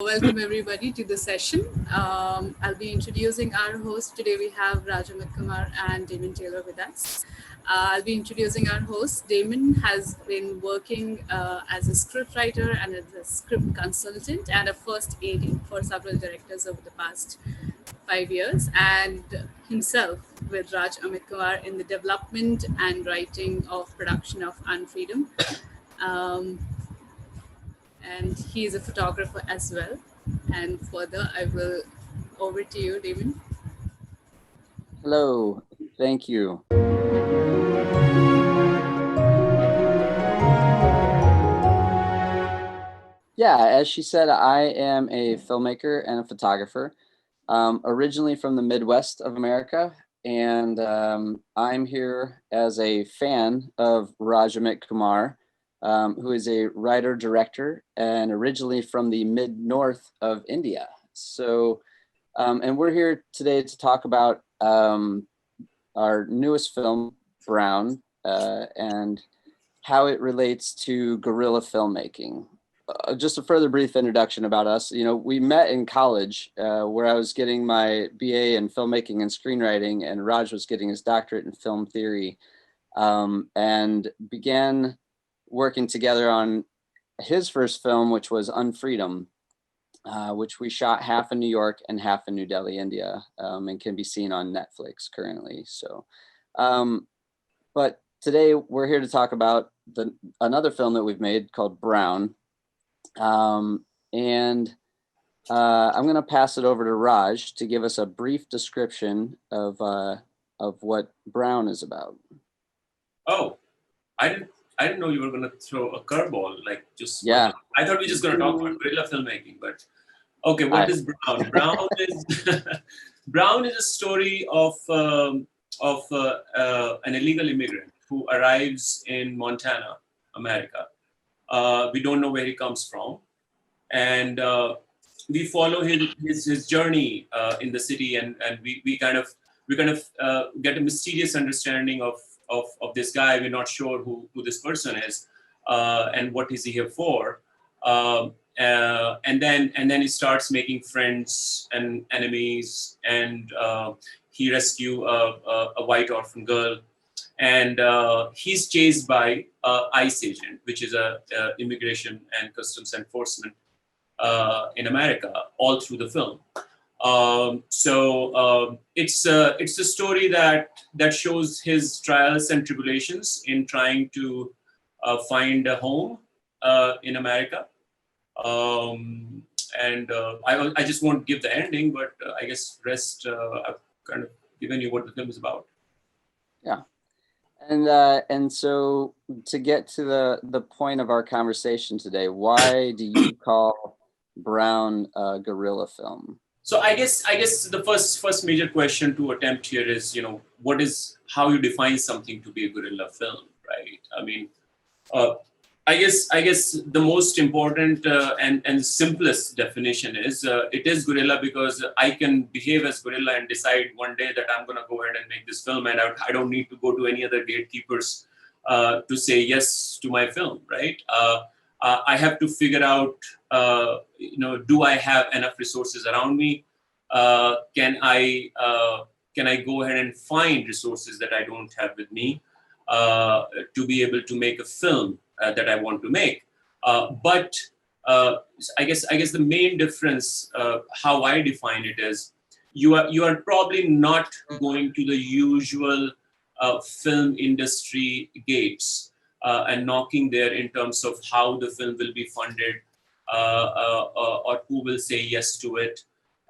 Welcome everybody to the session. I'll be introducing our host. Today we have Amit Kumar and Damon Taylor with us. I'll be introducing our host. Damon has been working as a scriptwriter and as a script consultant and a first AD for several directors over the past 5 years, and himself with Amit Kumar in the development and writing of production of Unfreedom. Um, and he is a photographer as well. And further, I will over to you, Damon. Hello, thank you. Yeah, as she said, I am a filmmaker and a photographer, originally from the Midwest of America. And I'm here as a fan of Amit Kumar, who is a writer, director, and originally from the mid-north of India. So, and we're here today to talk about our newest film, Brown, and how it relates to guerrilla filmmaking. Just a further brief introduction about us. You know, we met in college where I was getting my BA in filmmaking and screenwriting, and Raj was getting his doctorate in film theory, and began working together on his first film, which was Unfreedom, which we shot half in New York and half in New Delhi, India, and can be seen on Netflix currently. So, but today we're here to talk about another film that we've made called Brown. And I'm going to pass it over to Raj to give us a brief description of what Brown is about. Oh, I didn't know you were going to throw a curveball. Yeah. I thought we were just going to talk about guerrilla filmmaking, but okay. What is Brown? Brown is Brown is a story of an illegal immigrant who arrives in Montana, America. We don't know where he comes from, and we follow his journey in the city, and we kind of get a mysterious understanding of this guy. We're not sure who this person is and what is he here for, and then he starts making friends and enemies, and he rescue a white orphan girl. And he's chased by ICE agent, which is a immigration and customs enforcement in America, all through the film. It's a story that shows his trials and tribulations in trying to find a home in America. I just won't give the ending, but I guess rest I've kind of given you what the film is about. Yeah. And so to get to the point of our conversation today, why do you call Brown a guerrilla film? So I guess the first major question to attempt here is, how you define something to be a guerrilla film, right? I mean, I guess the most important and simplest definition is it is guerrilla because I can behave as guerrilla and decide one day that I'm going to go ahead and make this film, and I don't need to go to any other gatekeepers to say yes to my film, right? I have to figure out, do I have enough resources around me? Can I go ahead and find resources that I don't have with me to be able to make a film that I want to make? But I guess the main difference, how I define it, is you are probably not going to the usual film industry gates and knocking there in terms of how the film will be funded or who will say yes to it,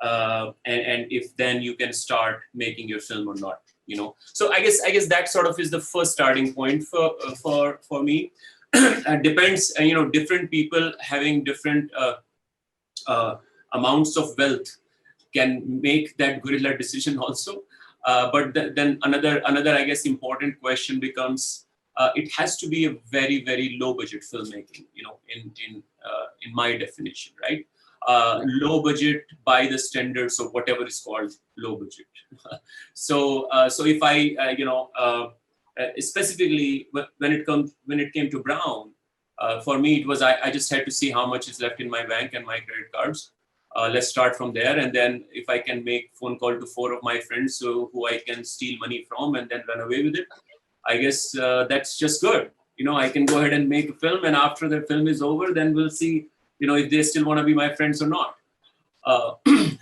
and if then you can start making your film or not. So I guess that sort of is the first starting point for me. Depends, different people having different amounts of wealth can make that guerrilla decision also. But then another I guess important question becomes, it has to be a very, very low budget filmmaking, in my definition, right? Low budget by the standards of whatever is called low budget. So if I specifically when it came to Brown, for me it was I just had to see how much is left in my bank and my credit cards, Let's start from there. And then if I can make phone call to 4 of my friends who I can steal money from and then run away with it, I guess that's just good. I can go ahead and make a film, and after the film is over, then we'll see, if they still want to be my friends or not.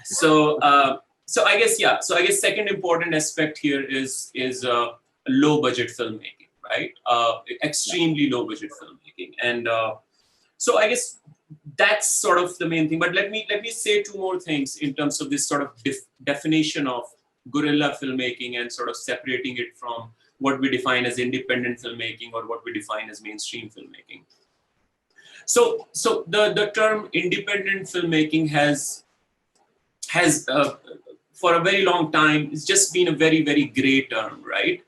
So I guess, yeah. So I guess second important aspect here is low budget filmmaking, right? Extremely low budget filmmaking, and so I guess that's sort of the main thing. But let me say 2 more things in terms of this sort of definition of guerrilla filmmaking and sort of separating it from what we define as independent filmmaking or what we define as mainstream filmmaking. So the term independent filmmaking has for a very long time, it's just been a very, very gray term, right?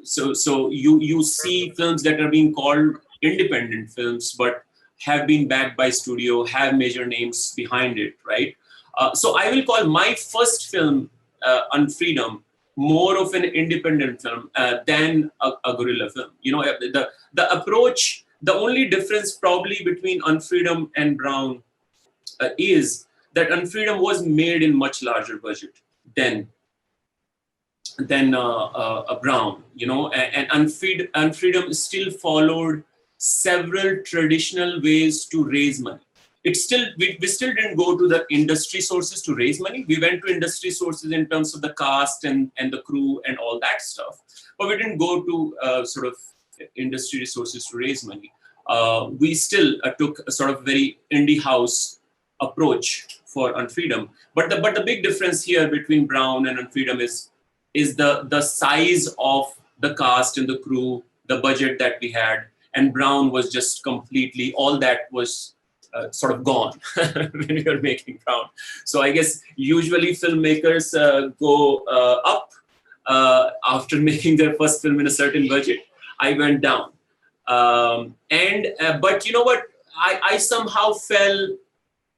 So you see films that are being called independent films, but have been backed by studio, have major names behind it, right? So I will call my first film, Unfreedom, more of an independent film than a guerrilla film. The approach, the only difference probably between Unfreedom and Brown is that Unfreedom was made in much larger budget than a Brown, and Unfreedom still followed several traditional ways to raise money. We still didn't go to the industry sources to raise money. We went to industry sources in terms of the cast and the crew and all that stuff, but we didn't go to sort of industry resources to raise money. We still took a sort of very indie house approach for Unfreedom. But the big difference here between Brown and Unfreedom is the size of the cast and the crew, the budget that we had, and Brown was just completely, all that was sort of gone when we were making Brown. So I guess usually filmmakers go up after making their first film in a certain budget. I went down. But you know what? I somehow fell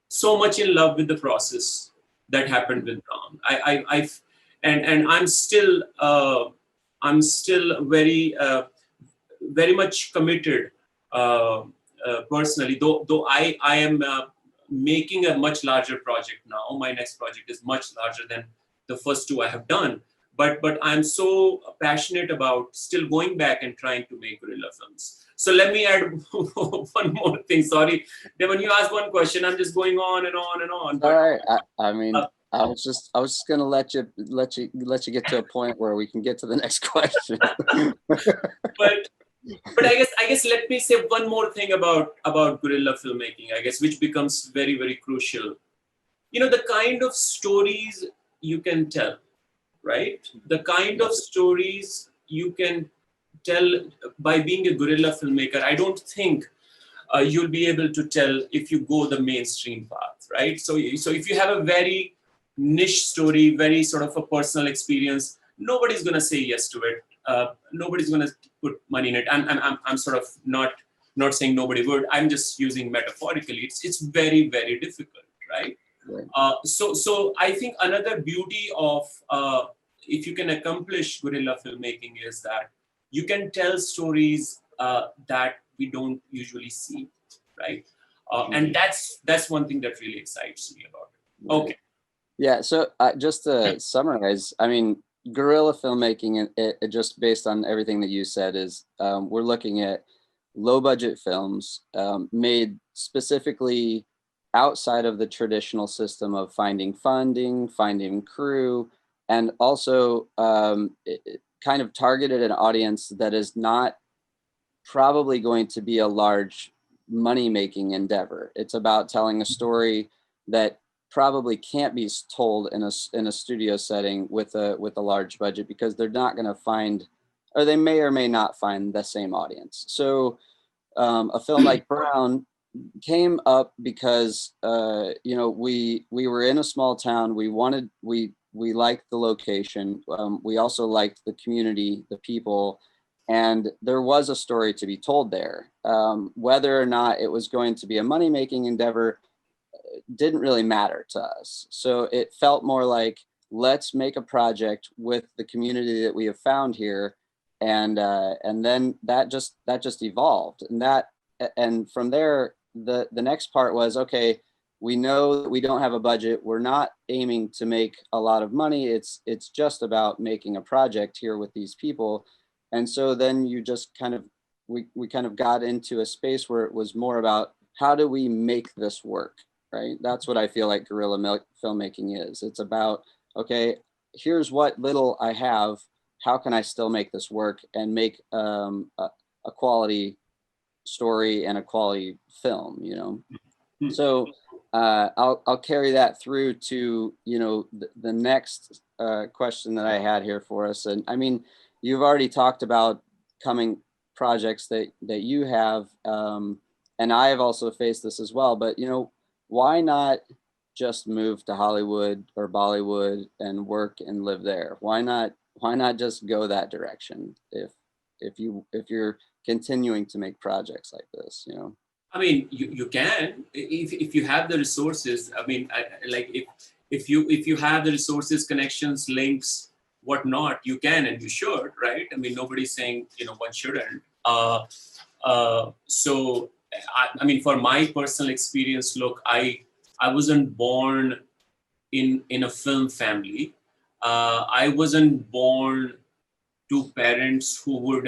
so much in love with the process that happened with Brown. And I'm still very very much committed personally. Though I am making a much larger project now. My next project is much larger than the first 2 I have done. But I'm so passionate about still going back and trying to make guerrilla films. So let me add one more thing. Sorry, Damon, you asked one question. I'm just going on and on and on. All right. I mean, I was just gonna let you get to a point where we can get to the next question. But I guess let me say one more thing about guerrilla filmmaking, I guess, which becomes very, very crucial. The kind of stories you can tell, right? The kind of stories you can tell by being a guerrilla filmmaker, I don't think you'll be able to tell if you go the mainstream path, right? So if you have a very niche story, very sort of a personal experience, nobody's gonna say yes to it. Nobody's gonna put money in it. I'm sort of not saying nobody would. I'm just using metaphorically. It's very, very difficult, right? Right. So I think another beauty of if you can accomplish guerrilla filmmaking is that you can tell stories that we don't usually see, right? And that's one thing that really excites me about it. Okay. Yeah. So just to summarize, I mean, guerrilla filmmaking, it just based on everything that you said, is we're looking at low budget films made specifically outside of the traditional system of finding funding, finding crew, and also kind of targeted an audience that is not probably going to be a large money-making endeavor. It's about telling a story that probably can't be told in a studio setting with a large budget, because they're not going to find, or they may or may not find, the same audience. So a film like Brown came up because we were in a small town. We liked the location. We also liked the community, the people, and there was a story to be told there. Whether or not it was going to be a money-making endeavor didn't really matter to us. So it felt more like, let's make a project with the community that we have found here, and then that just evolved, and from there the next part was, okay, we know that we don't have a budget. We're not aiming to make a lot of money. It's just about making a project here with these people. And so then you just kind of, we kind of got into a space where it was more about how do we make this work, right? That's what I feel like guerrilla filmmaking is. It's about, okay, here's what little I have. How can I still make this work and make a quality story and a quality film, you know? So I'll carry that through to, you know, the next question that I had here for us. And I mean, you've already talked about coming projects that you have, and I have also faced this as well, but, you know, why not just move to Hollywood or Bollywood and work and live there? Why not just go that direction if you're continuing to make projects like this, you know? I mean, you can, if you have the resources. I mean, like if you have the resources, connections, links, whatnot, you can and you should, right? I mean, nobody's saying, you know, one shouldn't. So I mean, for my personal experience, look, I wasn't born in a film family. I wasn't born to parents who would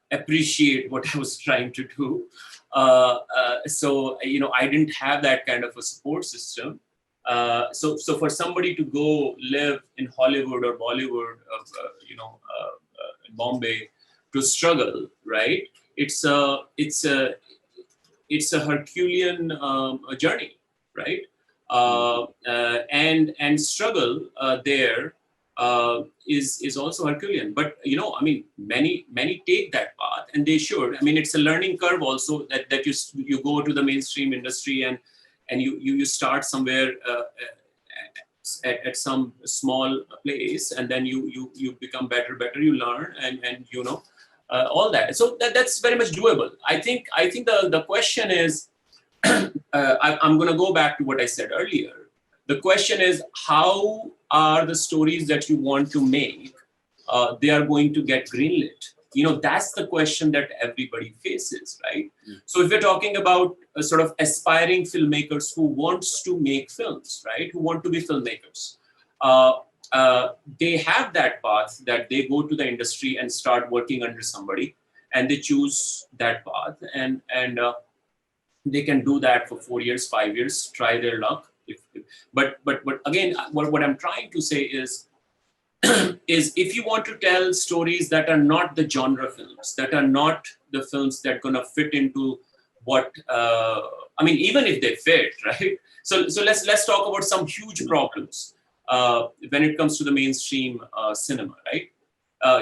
appreciate what I was trying to do. So, you know, I didn't have that kind of a support system. So for somebody to go live in Hollywood or Bollywood, you know, in Bombay, to struggle, right? It's a Herculean journey, right? And struggle there is also Herculean. But, you know, I mean, many take that path, and they should. I mean, it's a learning curve also that you go to the mainstream industry and you start somewhere at some small place, and then you become better, you learn, and you know, all that. So that's very much doable. I think the question is, I'm going to go back to what I said earlier. The question is, how are the stories that you want to make, they are going to get greenlit? You know, that's the question that everybody faces, right? So if we're talking about sort of aspiring filmmakers who wants to make films, right? Who want to be filmmakers, they have that path that they go to the industry and start working under somebody, and they choose that path, and they can do that for 4 years, 5 years, try their luck. But again, what I'm trying to say is if you want to tell stories that are not the genre films, that are not the films that are going to fit into what, I mean, even if they fit, right? So let's talk about some huge problems when it comes to the mainstream cinema, right?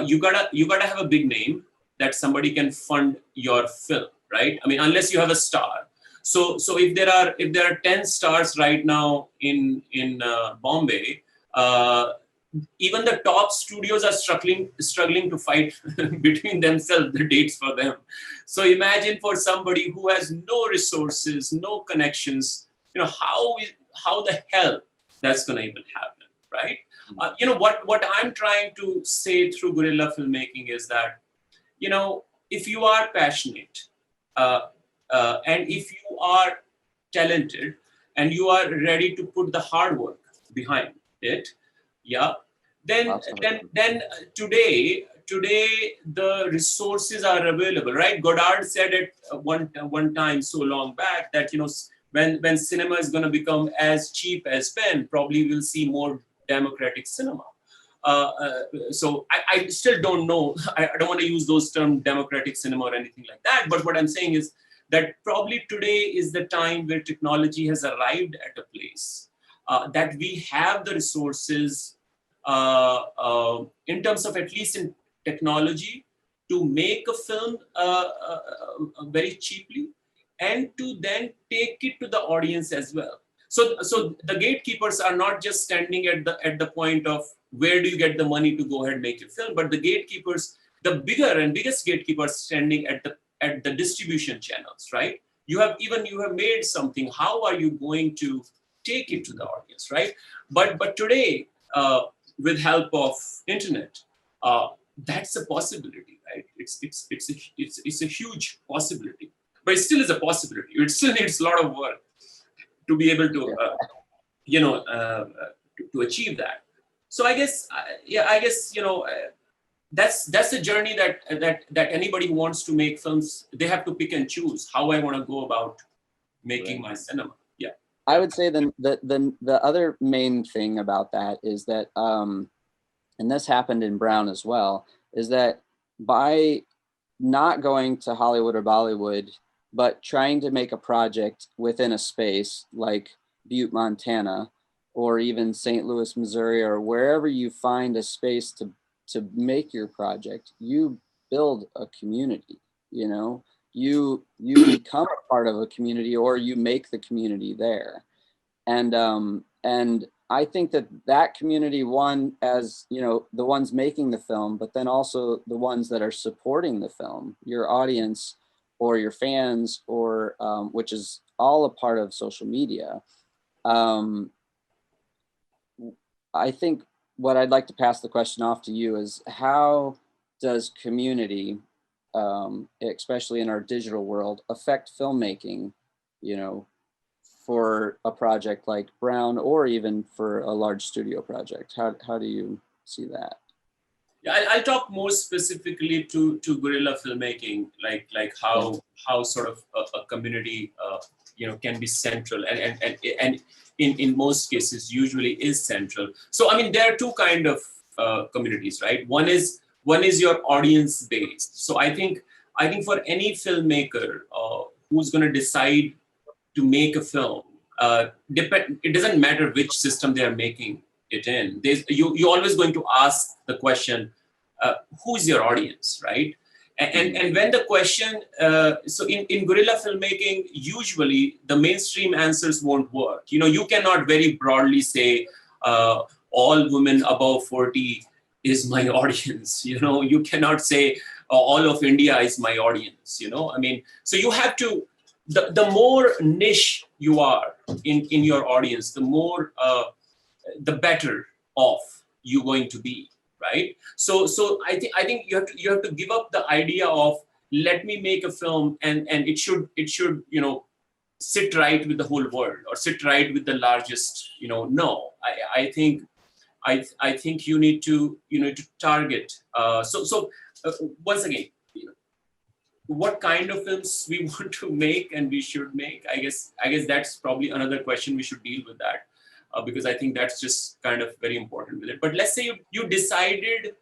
You gotta have a big name that somebody can fund your film, right? I mean, unless you have a star. So if there are 10 stars right now in Bombay, even the top studios are struggling to fight between themselves the dates for them. So imagine for somebody who has no resources, no connections, you know, how the hell that's going to even happen, right? You know, what I'm trying to say through guerrilla filmmaking is that, you know, if you are passionate, and if you are talented and you are ready to put the hard work behind it, yeah, then today the resources are available, right? Godard said it one time so long back that, you know, when cinema is going to become as cheap as pen, probably we'll see more democratic cinema. So I still don't know. I don't want to use those terms, democratic cinema or anything like that. But what I'm saying is that probably today is the time where technology has arrived at a place that we have the resources in terms of, at least in technology, to make a film very cheaply and to then take it to the audience as well. So the gatekeepers are not just standing at the point of where do you get the money to go ahead and make your film, but the gatekeepers, the bigger and biggest gatekeepers, standing at the distribution channels, right? You have made something. How are you going to take it to the audience, right? But today, with help of internet, that's a possibility, right? It's a huge possibility, but it still is a possibility. It still needs a lot of work. to be able to to achieve that. So I guess that's a journey that anybody who wants to make films, they have to pick and choose how I want to go about making my cinema. Yeah, I would say then the other main thing about that is that and this happened in Brown as well, is that by not going to Hollywood or Bollywood, but trying to make a project within a space like Butte, Montana, or even St. Louis, Missouri, or wherever you find a space to make your project, you build a community, you become a part of a community, or you make the community there. And I think that community, one, as the ones making the film, but then also the ones that are supporting the film, your audience or your fans, or which is all a part of social media. I think what I'd like to pass the question off to you is, how does community, especially in our digital world, affect filmmaking, for a project like Brown, or even for a large studio project? How do you see that? Yeah, I'll talk more specifically to guerrilla filmmaking, like how sort of a community can be central, and in most cases usually is central. So I mean, there are two kind of communities, right? One is your audience based. So I think for any filmmaker who's going to decide to make a film, it doesn't matter which system they are making it in. You're always going to ask the question, who's your audience, right? And when the question, so in guerrilla filmmaking, usually the mainstream answers won't work. You cannot very broadly say all women above 40 is my audience. You cannot say all of India is my audience. I mean, so you have to, the more niche you are in your audience, the more, the better off you're going to be. Right. So I think you have to give up the idea of, let me make a film and it should sit right with the whole world, or sit right with the largest. No, I think you need to target. So once again, what kind of films we want to make and we should make. I guess that's probably another question we should deal with that. Because I think that's just kind of very important with it. But let's say you decided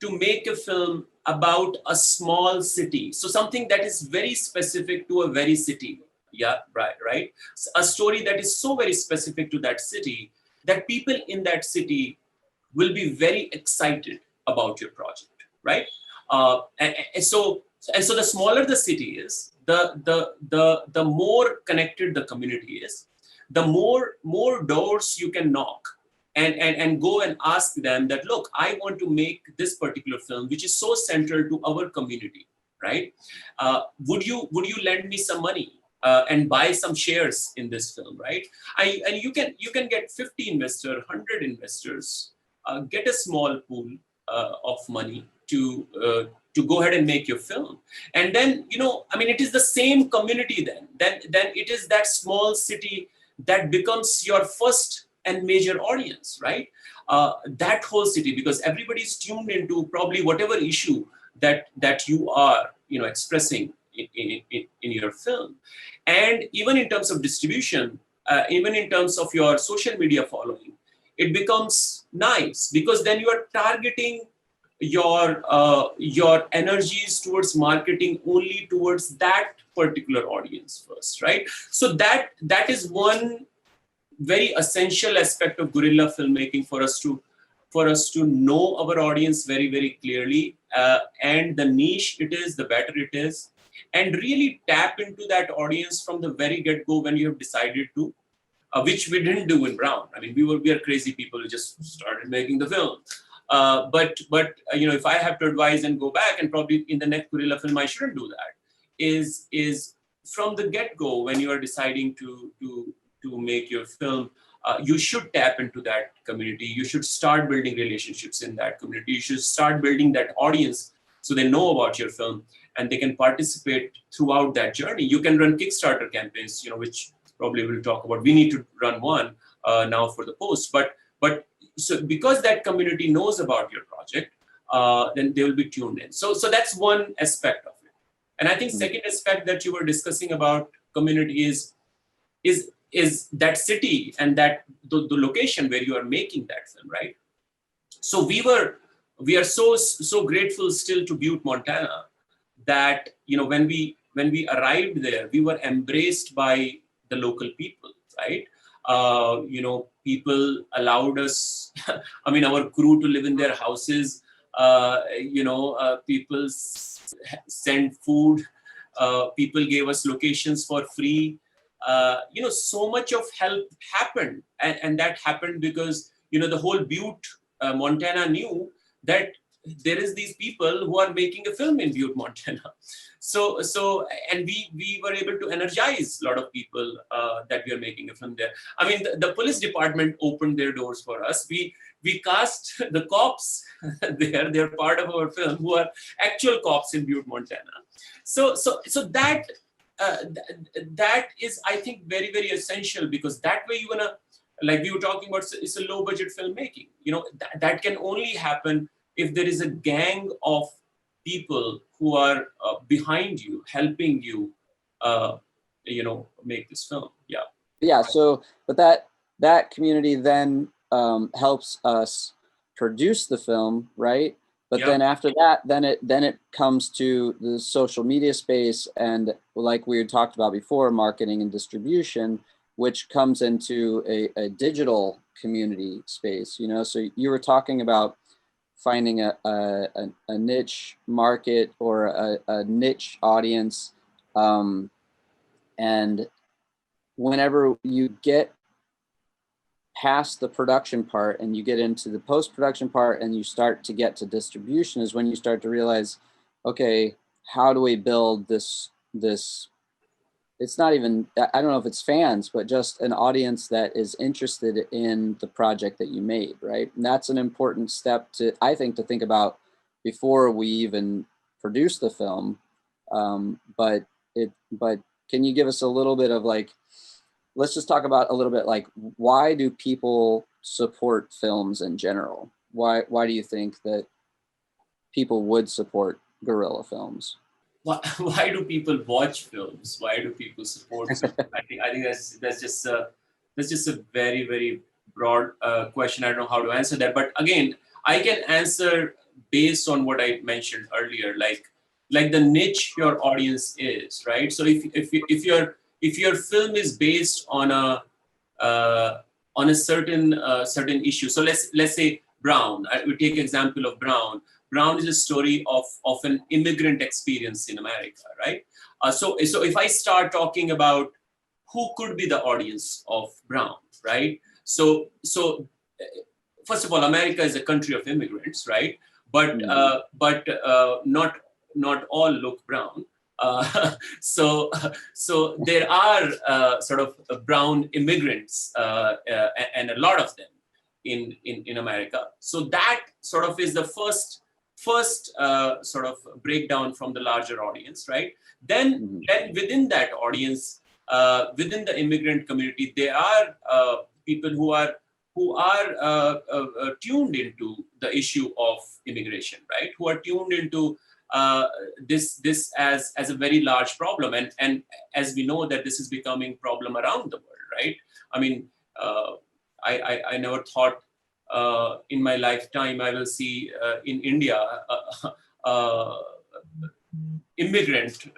to make a film about a small city. So something that is very specific to a very city. Yeah, right. A story that is so very specific to that city that people in that city will be very excited about your project, right? And so the smaller the city is, the more connected the community is, the more doors you can knock and go and ask them that, look, I want to make this particular film, which is so central to our community, right? Would you lend me some money and buy some shares in this film, right? And you can get 50 investors, 100 investors, get a small pool of money to go ahead and make your film. And then, I mean, it is the same community then it is that small city that becomes your first and major audience, right? That whole city, because everybody's tuned into probably whatever issue that you are, expressing in your film. And even in terms of distribution, even in terms of your social media following, it becomes nice, because then you are targeting your energies towards marketing only towards that particular audience first, right? So that is one very essential aspect of guerrilla filmmaking for us to know our audience very, very clearly, and the niche it is, the better it is, and really tap into that audience from the very get-go when you have decided to, which we didn't do in Brown. I mean, we are crazy people who just started making the film. But if I have to advise and go back, and probably in the next guerrilla film I shouldn't do that, is from the get-go, when you are deciding to make your film, you should tap into that community. You should start building relationships in that community. You should start building that audience so they know about your film and they can participate throughout that journey. You can run Kickstarter campaigns, which probably we'll talk about. We need to run one now for the post, but so because that community knows about your project, then they will be tuned in. So that's one aspect of it. And I think second aspect that you were discussing about community is that city and that the location where you are making that film, right? So we are so grateful still to Butte, Montana, that when we arrived there, we were embraced by the local people, right? People allowed us, our crew to live in their houses. People sent food. People gave us locations for free. So much of help happened, and that happened because the whole Butte, Montana knew that there is these people who are making a film in Butte, Montana. So and we were able to energize a lot of people that we are making a film there. The police department opened their doors for us. We cast the cops there. They're part of our film, who are actual cops in Butte, Montana. So that that is, I think, very, very essential, because that way you're gonna, like we were talking about, it's a low budget filmmaking. That can only happen if there is a gang of people who are behind you, helping you, make this film. Yeah. Yeah. So, but that community then helps us produce the film, right? But then after that, then it comes to the social media space, and like we had talked about before, marketing and distribution, which comes into a digital community space. So you were talking about finding a niche market or a niche audience, and whenever you get past the production part and you get into the post-production part and you start to get to distribution, is when you start to realize, okay, how do we build this it's not even, I don't know if it's fans, but just an audience that is interested in the project that you made, right? And that's an important step I think to think about before we even produce the film. But can you give us a little bit of let's just talk about a little bit, why do people support films in general? Why do you think that people would support guerrilla films? Why do people watch films? Why do people support something? I think that's just a very, very broad question. I don't know how to answer that, but again, I can answer based on what I mentioned earlier, like the niche your audience is, right? So if your film is based on a certain issue, so let's say Brown. We take example of Brown. Brown is a story of an immigrant experience in America, right? So if I start talking about who could be the audience of Brown, right? So first of all, America is a country of immigrants, right? But not all look brown. So there are sort of brown immigrants, and a lot of them in America. So that sort of is the first sort of breakdown from the larger audience, right? Then within that audience, within the immigrant community, there are people who are tuned into the issue of immigration, right? Who are tuned into this as a very large problem, and as we know that this is becoming problem around the world, right? I never thought in my lifetime I will see in India immigrant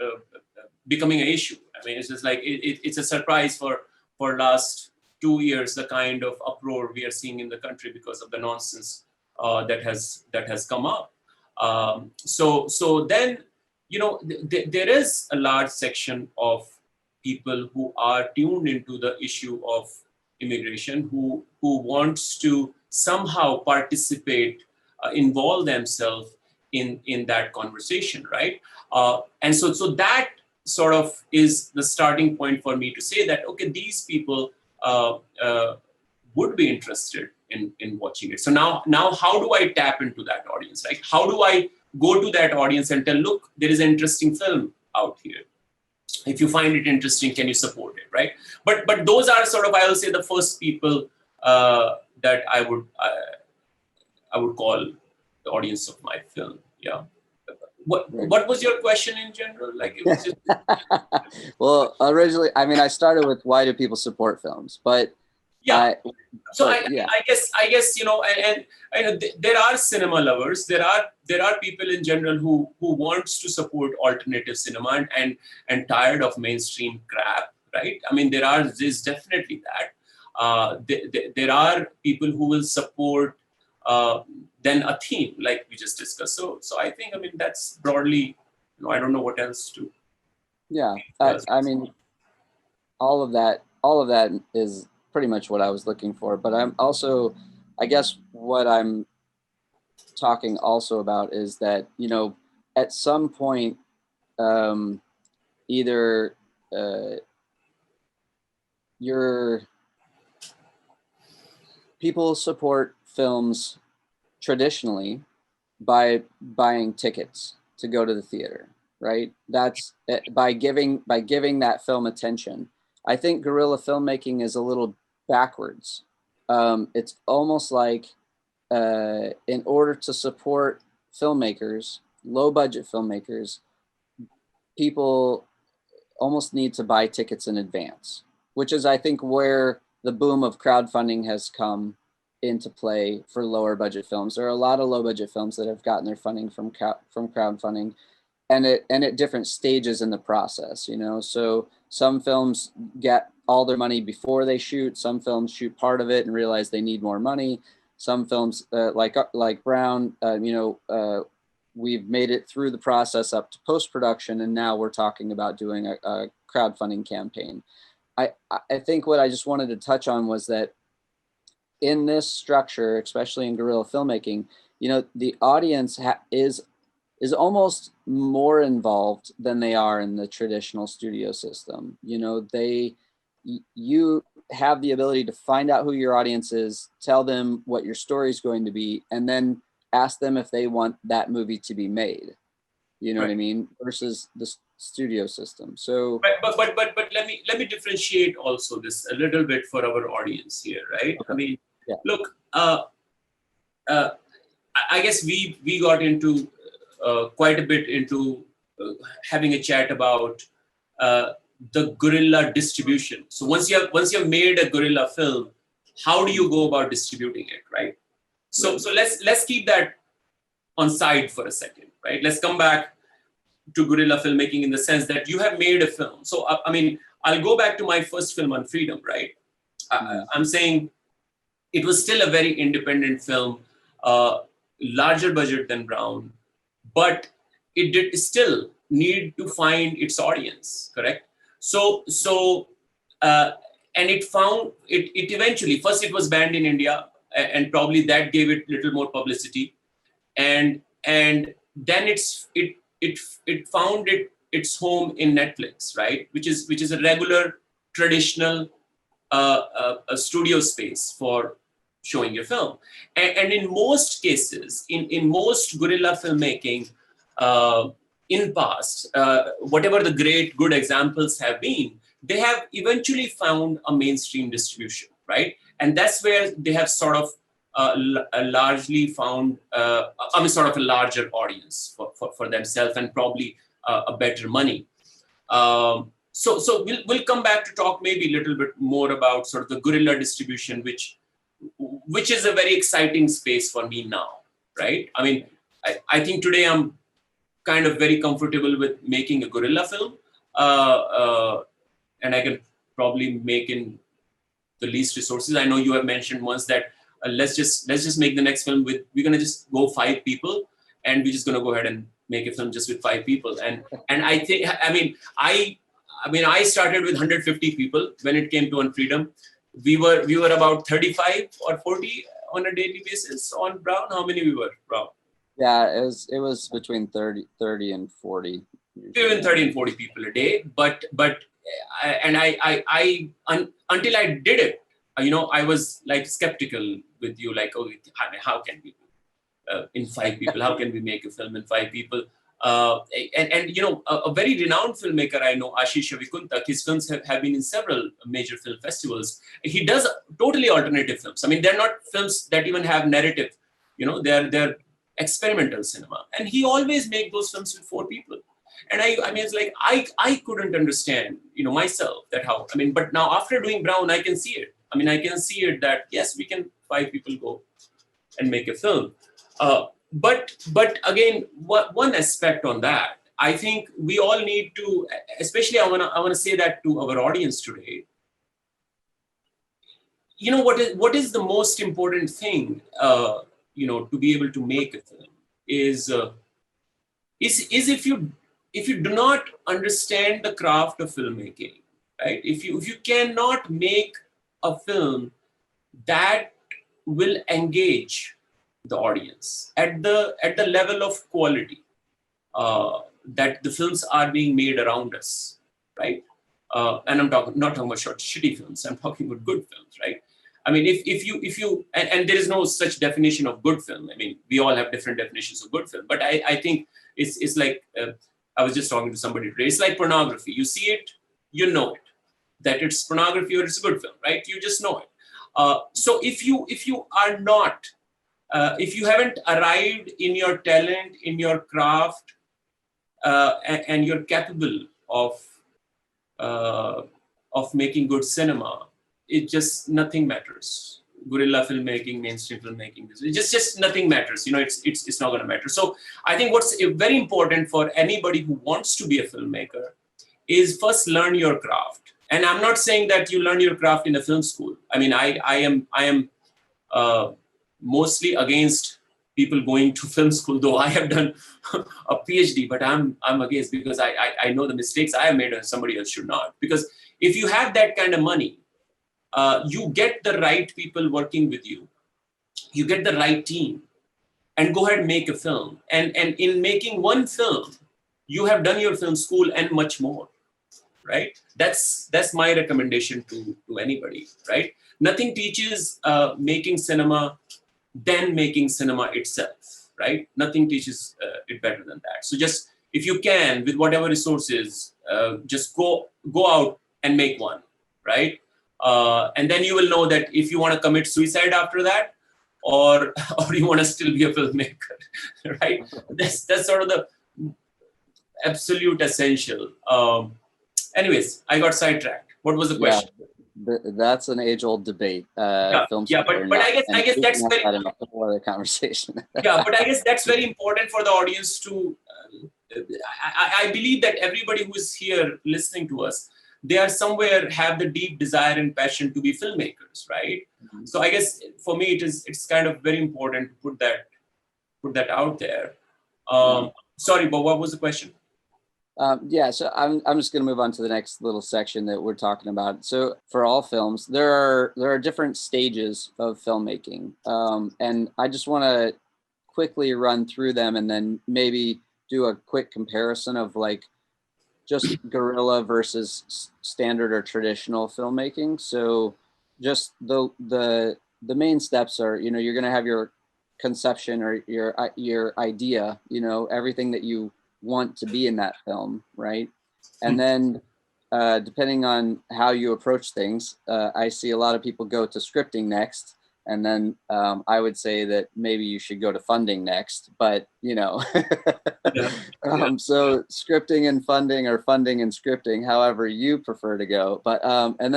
becoming an issue. It's just like it's a surprise for last 2 years, the kind of uproar we are seeing in the country because of the nonsense that has come up. So then, there is a large section of people who are tuned into the issue of immigration, who wants to somehow participate, involve themselves in that conversation, right? And so that sort of is the starting point for me to say that, okay, these people would be interested in watching it. So now how do I tap into that audience, right? How do I go to that audience and tell, look, there is an interesting film out here? If you find it interesting, can you support it, right? But those are sort of, I will say, the first people that I would call the audience of my film. Yeah. What was your question in general? Like, it was just Well, originally, I mean, I started with why do people support films, but yeah. yeah. I guess and there are cinema lovers. There are people in general who wants to support alternative cinema and tired of mainstream crap, right? I mean, there's definitely that. There are people who will support then a theme like we just discussed. So I think, I mean, that's broadly, I don't know what else to. Yeah, I mean, all of that is pretty much what I was looking for. But I'm also, I guess, what I'm talking also about is that, at some point, either people support films traditionally by buying tickets to go to the theater, right? That's by giving that film attention. I think guerrilla filmmaking is a little backwards. It's almost like in order to support filmmakers, low budget filmmakers, people almost need to buy tickets in advance, which is, I think, where the boom of crowdfunding has come into play for lower budget films. There are a lot of low budget films that have gotten their funding from crowdfunding, and at different stages in the process. So some films get all their money before they shoot. Some films shoot part of it and realize they need more money. Some films, like Brown, we've made it through the process up to post-production, and now we're talking about doing a crowdfunding campaign. I think what I just wanted to touch on was that in this structure, especially in guerrilla filmmaking, the audience is almost more involved than they are in the traditional studio system. You have the ability to find out who your audience is, tell them what your story is going to be, and then ask them if they want that movie to be made. You know what I mean? Versus the studio system. So, but let me differentiate also this a little bit for our audience here, right? Okay. I mean, look, I guess we got into quite a bit into having a chat about the guerrilla distribution. So once you have made a guerrilla film, how do you go about distributing it, right? So let's keep that on side for a second, right? Let's come back to guerrilla filmmaking in the sense that you have made a film. So I mean, I'll go back to my first film, Unfreedom, right? I'm saying it was still a very independent film, larger budget than Brown, but it did still need to find its audience, correct? So and it found it eventually. First, it was banned in India, and probably that gave it little more publicity, and then it found its home in Netflix, right? Which is a regular traditional a studio space for showing your film, and in most cases, in most guerrilla filmmaking, in past, whatever the great good examples have been, they have eventually found a mainstream distribution, right? And that's where they have sort of largely found, sort of a larger audience for themselves, and probably a better money. So we'll come back to talk maybe a little bit more about sort of the guerrilla distribution, which is a very exciting space for me now, right? I mean, I think today I'm kind of very comfortable with making a guerrilla film, and I can probably make in the least resources. I know you have mentioned once that let's just make the next film we're gonna just go 5 people, and we're just gonna go ahead and make a film just with 5 people. And I think, I started with 150 people when it came to Unfreedom. We were about 35 or 40 on a daily basis on Brown. How many we were, Brown? Yeah, it was between 30 and 40. Between 30 and 40 people a day. But I until I did it, I was like skeptical with you, like, oh, how can we in 5 people? How can we make a film in 5 people? And a very renowned filmmaker I know, Ashish Avikuntak, his films have been in several major film festivals. He does totally alternative films. I mean, they're not films that even have narrative. They're experimental cinema, and he always make those films with 4 people. And I mean, it's like I couldn't understand, myself that how. I mean, but now after doing Brown, I can see it. I mean, I can see it that yes, we can 5 people go and make a film. But again, one aspect on that, I think we all need to, especially I wanna say that to our audience today. What is the most important thing, to be able to make a film is if you do not understand the craft of filmmaking, right? If you cannot make a film that will engage the audience at the level of quality that the films are being made around us, right? And I'm not talking about shitty films. I'm talking about good films, right? I mean, if you and there is no such definition of good film. I mean, we all have different definitions of good film, but I think it's like I was just talking to somebody today. It's like pornography. You see it, you know it, that it's pornography or it's a good film, right? You just know it. So if you are not, if you haven't arrived in your talent, in your craft, and you're capable of making good cinema, it just nothing matters. Guerrilla filmmaking, mainstream filmmaking, just nothing matters. It's not going to matter. So I think what's very important for anybody who wants to be a filmmaker is first learn your craft. And I'm not saying that you learn your craft in a film school. I mean, I am mostly against people going to film school, though I have done a PhD, but I'm against, because I know the mistakes I have made and somebody else should not. Because if you have that kind of money, you get the right people working with you, you get the right team, and go ahead and make a film. And in making one film, you have done your film school and much more, right? That's my recommendation to anybody, right? Nothing teaches making cinema than making cinema itself, right? Nothing teaches it better than that. So just, if you can, with whatever resources, just go out and make one, right? And then you will know that if you want to commit suicide after that, or you want to still be a filmmaker, right? That's sort of the absolute essential. Anyways, I got sidetracked. What was the question? That's an age-old debate. But I guess that's very other conversation. But I guess that's very important for the audience to. I believe that everybody who is here listening to us, they are somewhere have the deep desire and passion to be filmmakers, right? Mm-hmm. So I guess for me it's kind of very important to put that out there. Sorry, but what was the question? So I'm just going to move on to the next little section that we're talking about. So for all films, there are different stages of filmmaking, and I just want to quickly run through them and then maybe do a quick comparison of like just guerrilla versus standard or traditional filmmaking. So just the main steps are, you're going to have your conception or your idea, everything that you want to be in that film, right? And then depending on how you approach things, I see a lot of people go to scripting next, and then I would say that maybe you should go to funding next, but so scripting and funding, or funding and scripting, however you prefer to go. But and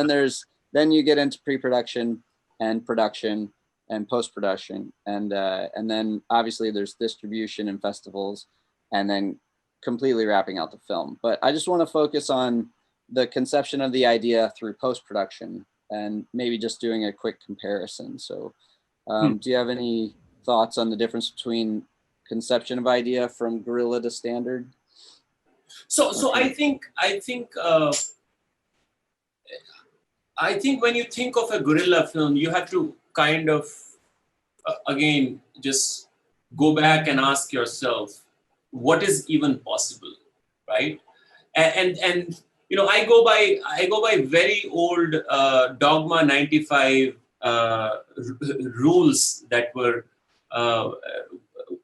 then you get into pre-production and production and post-production, and then obviously there's distribution and festivals, and then completely wrapping out the film. But I just want to focus on the conception of the idea through post-production and maybe just doing a quick comparison. So do you have any thoughts on the difference between conception of idea from guerrilla to standard? So I think when you think of a guerrilla film, you have to kind of again just go back and ask yourself, what is even possible, right? And I go by very old Dogma 95 rules that were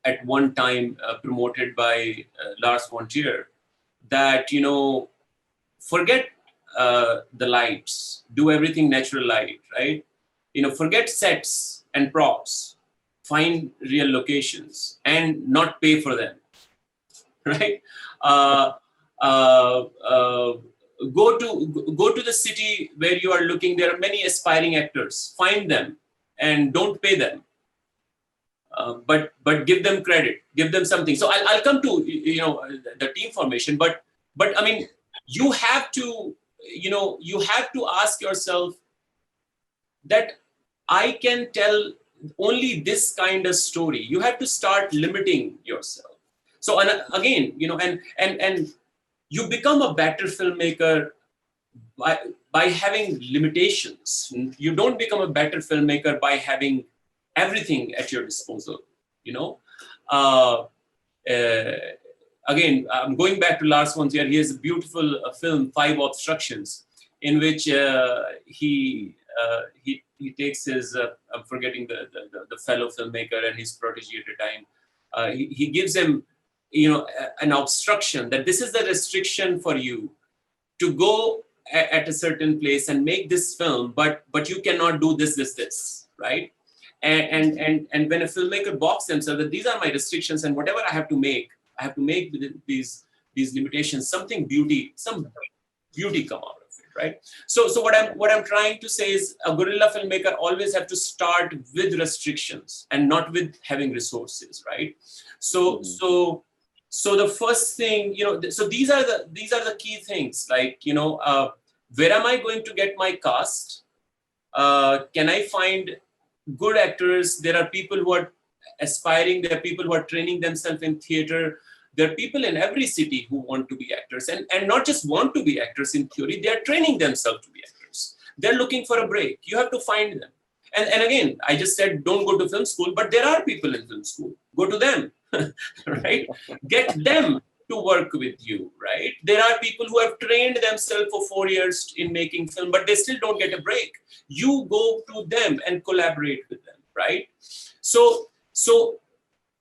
at one time promoted by Lars von Trier, that, forget the lights, do everything natural light, right? Forget sets and props, find real locations and not pay for them, right? Uh, uh, uh, go to the city where you are looking. There are many aspiring actors. Find them and don't pay them, but give them credit, give them something. So I'll come to the team formation, but I mean, you have to ask yourself that I can tell only this kind of story. You have to start limiting yourself. So again, and you become a better filmmaker by having limitations. You don't become a better filmmaker by having everything at your disposal. Uh, Again, I'm going back to Lars von Trier. He has a beautiful film, Five Obstructions, in which he takes his I'm forgetting the fellow filmmaker and his protege at the time. He gives him an obstruction, that this is the restriction for you to go at a certain place and make this film, but you cannot do this, right? And when a filmmaker boxes themselves that these are my restrictions, and whatever I have to make within these limitations, some beauty come out of it, right? So what I'm trying to say is, a guerrilla filmmaker always have to start with restrictions and not with having resources, right? So the first thing, so these are the key things, like, where am I going to get my cast? Can I find good actors? There are people who are aspiring. There are people who are training themselves in theater. There are people in every city who want to be actors, and not just want to be actors in theory. They are training themselves to be actors. They're looking for a break. You have to find them. And again, I just said don't go to film school, but there are people in film school. Go to them, right? Get them to work with you, right? There are people who have trained themselves for 4 years in making film, but they still don't get a break. You go to them and collaborate with them, right? So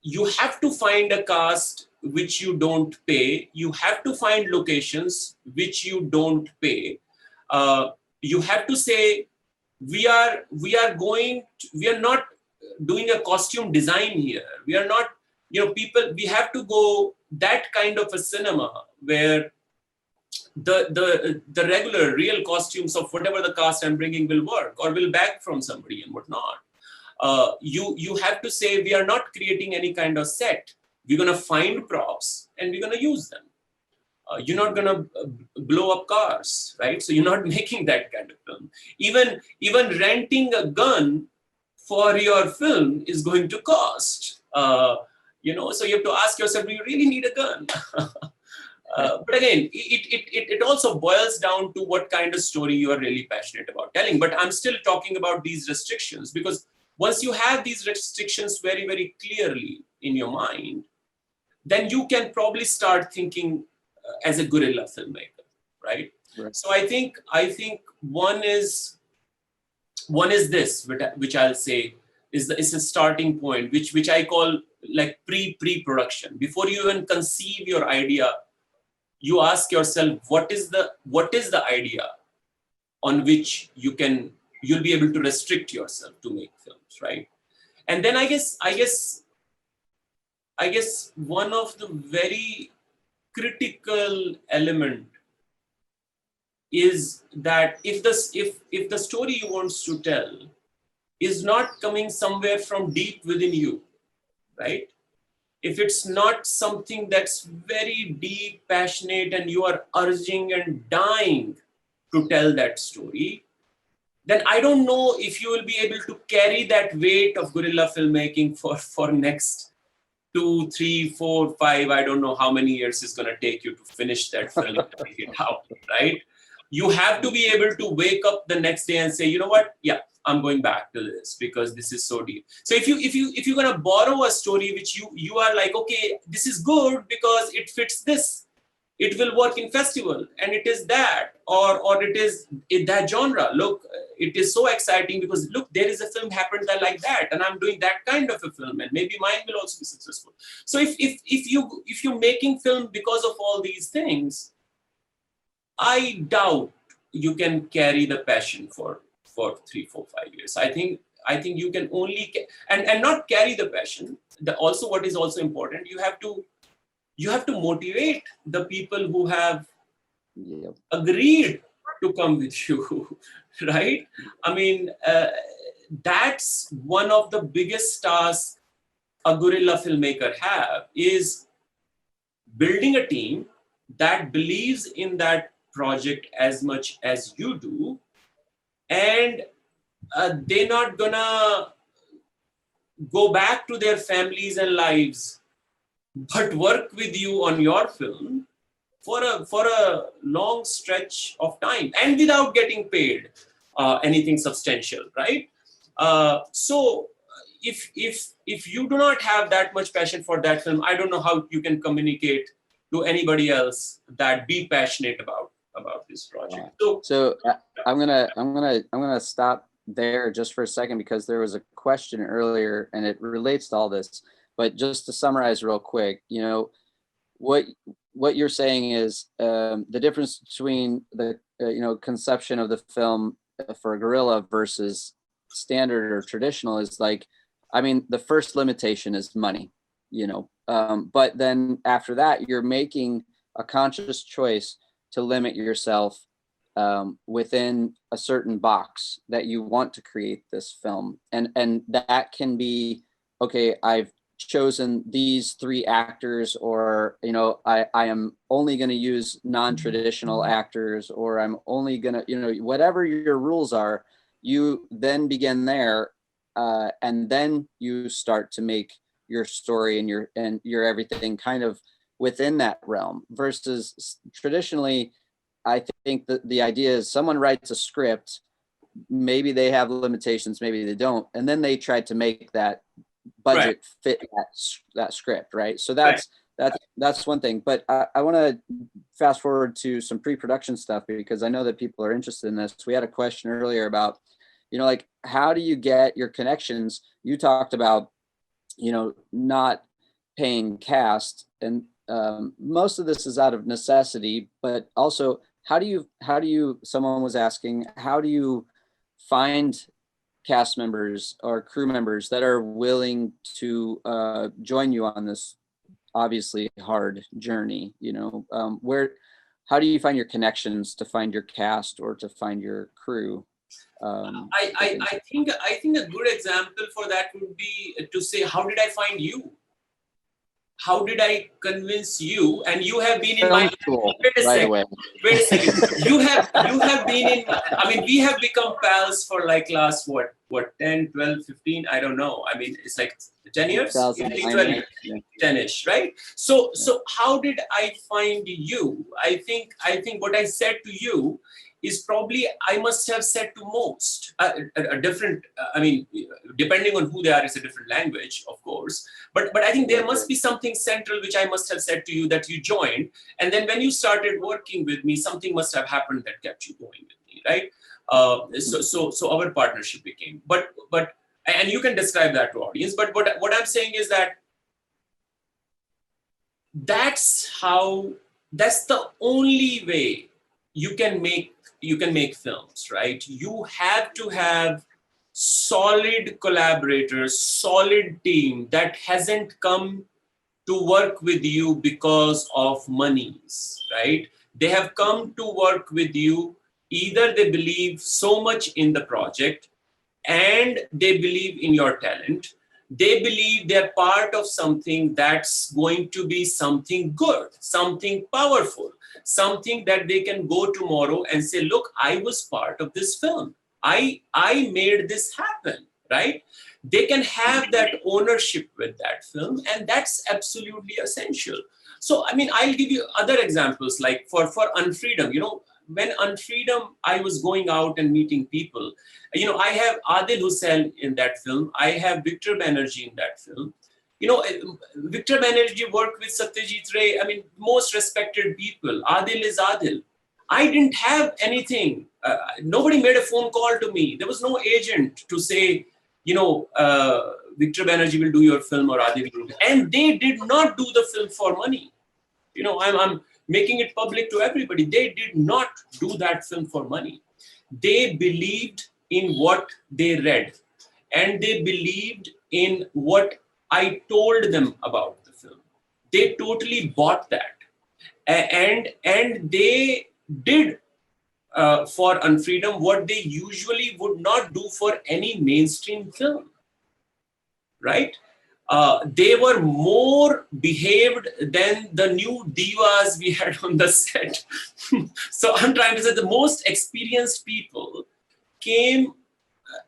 you have to find a cast which you don't pay. You have to find locations which you don't pay. You have to say, we are not doing a costume design here. We are not, we have to go that kind of a cinema where the regular real costumes of whatever the cast I'm bringing will work or will beg from somebody and whatnot. You have to say, we are not creating any kind of set. We're going to find props and we're going to use them. You're not going to blow up cars, right? So you're not making that kind of film. Even renting a gun for your film is going to cost. So you have to ask yourself, do you really need a gun? But again, it also boils down to what kind of story you are really passionate about telling. But I'm still talking about these restrictions, because once you have these restrictions very, very clearly in your mind, then you can probably start thinking as a guerrilla filmmaker, right? So I think one is this, which I'll say is a starting point, which I call like pre-production. Before you even conceive your idea, you ask yourself, what is the idea on which you'll be able to restrict yourself to make films, right? And then I guess one of the very critical element is that if the story you want to tell is not coming somewhere from deep within you, right? If it's not something that's very deep, passionate, and you are urging and dying to tell that story, then I don't know if you will be able to carry that weight of guerrilla filmmaking for next 2, 3, 4, 5, I don't know how many years it's going to take you to finish that film and take it out, right? You have to be able to wake up the next day and say, you know what? Yeah, I'm going back to this because this is so deep. So if you're going to borrow a story which you are like, okay, this is good because it fits this it will work in festival, and it is that, or it is in that genre. Look, it is so exciting because look, there is a film happened that like that, and I'm doing that kind of a film, and maybe mine will also be successful. So if you're making film because of all these things, I doubt you can carry the passion for 3, 4, 5 years. I think you can only and not carry the passion. Also, what is also important, you have to motivate the people who have agreed to come with you, right? I mean, that's one of the biggest tasks a guerrilla filmmaker have, is building a team that believes in that project as much as you do, and they're not gonna go back to their families and lives, but work with you on your film for a long stretch of time and without getting paid anything substantial, right? So if you do not have that much passion for that film, I don't know how you can communicate to anybody else that be passionate about this project. So I'm gonna stop there just for a second, because there was a question earlier and it relates to all this. But just to summarize real quick, what you're saying is the difference between the conception of the film for Guerrilla versus standard or traditional is like, I mean, the first limitation is money, but then after that, you're making a conscious choice to limit yourself within a certain box that you want to create this film. And that can be, okay, I've chosen these 3 actors, or, I am only going to use non-traditional actors, or I'm only going to, whatever your rules are, you then begin there. And then you start to make your story and your everything kind of within that realm, versus traditionally, I think that the idea is someone writes a script, maybe they have limitations, maybe they don't, and then they try to make that budget fit that script, right? So that's one thing. But I want to fast forward to some pre-production stuff, because I know that people are interested in this. We had a question earlier about, like, how do you get your connections? You talked about, not paying cast, and most of this is out of necessity, but also how do you, someone was asking, how do you find cast members or crew members that are willing to join you on this obviously hard journey? How do you find your connections to find your cast or to find your crew? I think a good example for that would be to say, how did I find you? How did I convince you? And you have been in my school, wait a right away. Wait a second. You have been in, I mean, we have become pals for like last what 10, 12, 15, I don't know. I mean, it's like 10 years, 12 years, 10ish, right? So how did I find you? I think what I said to you is probably I must have said to most a different, I mean, depending on who they are, it's a different language, of course. But I think there must be something central which I must have said to you that you joined. And then when you started working with me, something must have happened that kept you going with me, right? So our partnership became, but and you can describe that to audience. But what I'm saying is that that's the only way you can make films, right? You have to have solid collaborators, solid team that hasn't come to work with you because of monies, right? They have come to work with you. Either they believe so much in the project and they believe in your talent. They believe they're part of something that's going to be something good, something powerful, something that they can go tomorrow and say, look, I was part of this film. I made this happen, right? They can have that ownership with that film, and that's absolutely essential. So, I mean, I'll give you other examples, like for Unfreedom, when Unfreedom, I was going out and meeting people. I have Adil Hussain in that film. I have Victor Banerjee in that film. Victor Banerjee worked with Satyajit Ray. I mean, most respected people. Adil is Adil. I didn't have anything. Nobody made a phone call to me. There was no agent to say, Victor Banerjee will do your film or Adil will do. And they did not do the film for money. I'm making it public to everybody. They did not do that film for money. They believed in what they read, and they believed in what I told them about the film. They totally bought that, and they did for Unfreedom what they usually would not do for any mainstream film, right? They were more behaved than the new divas we had on the set. So I'm trying to say the most experienced people came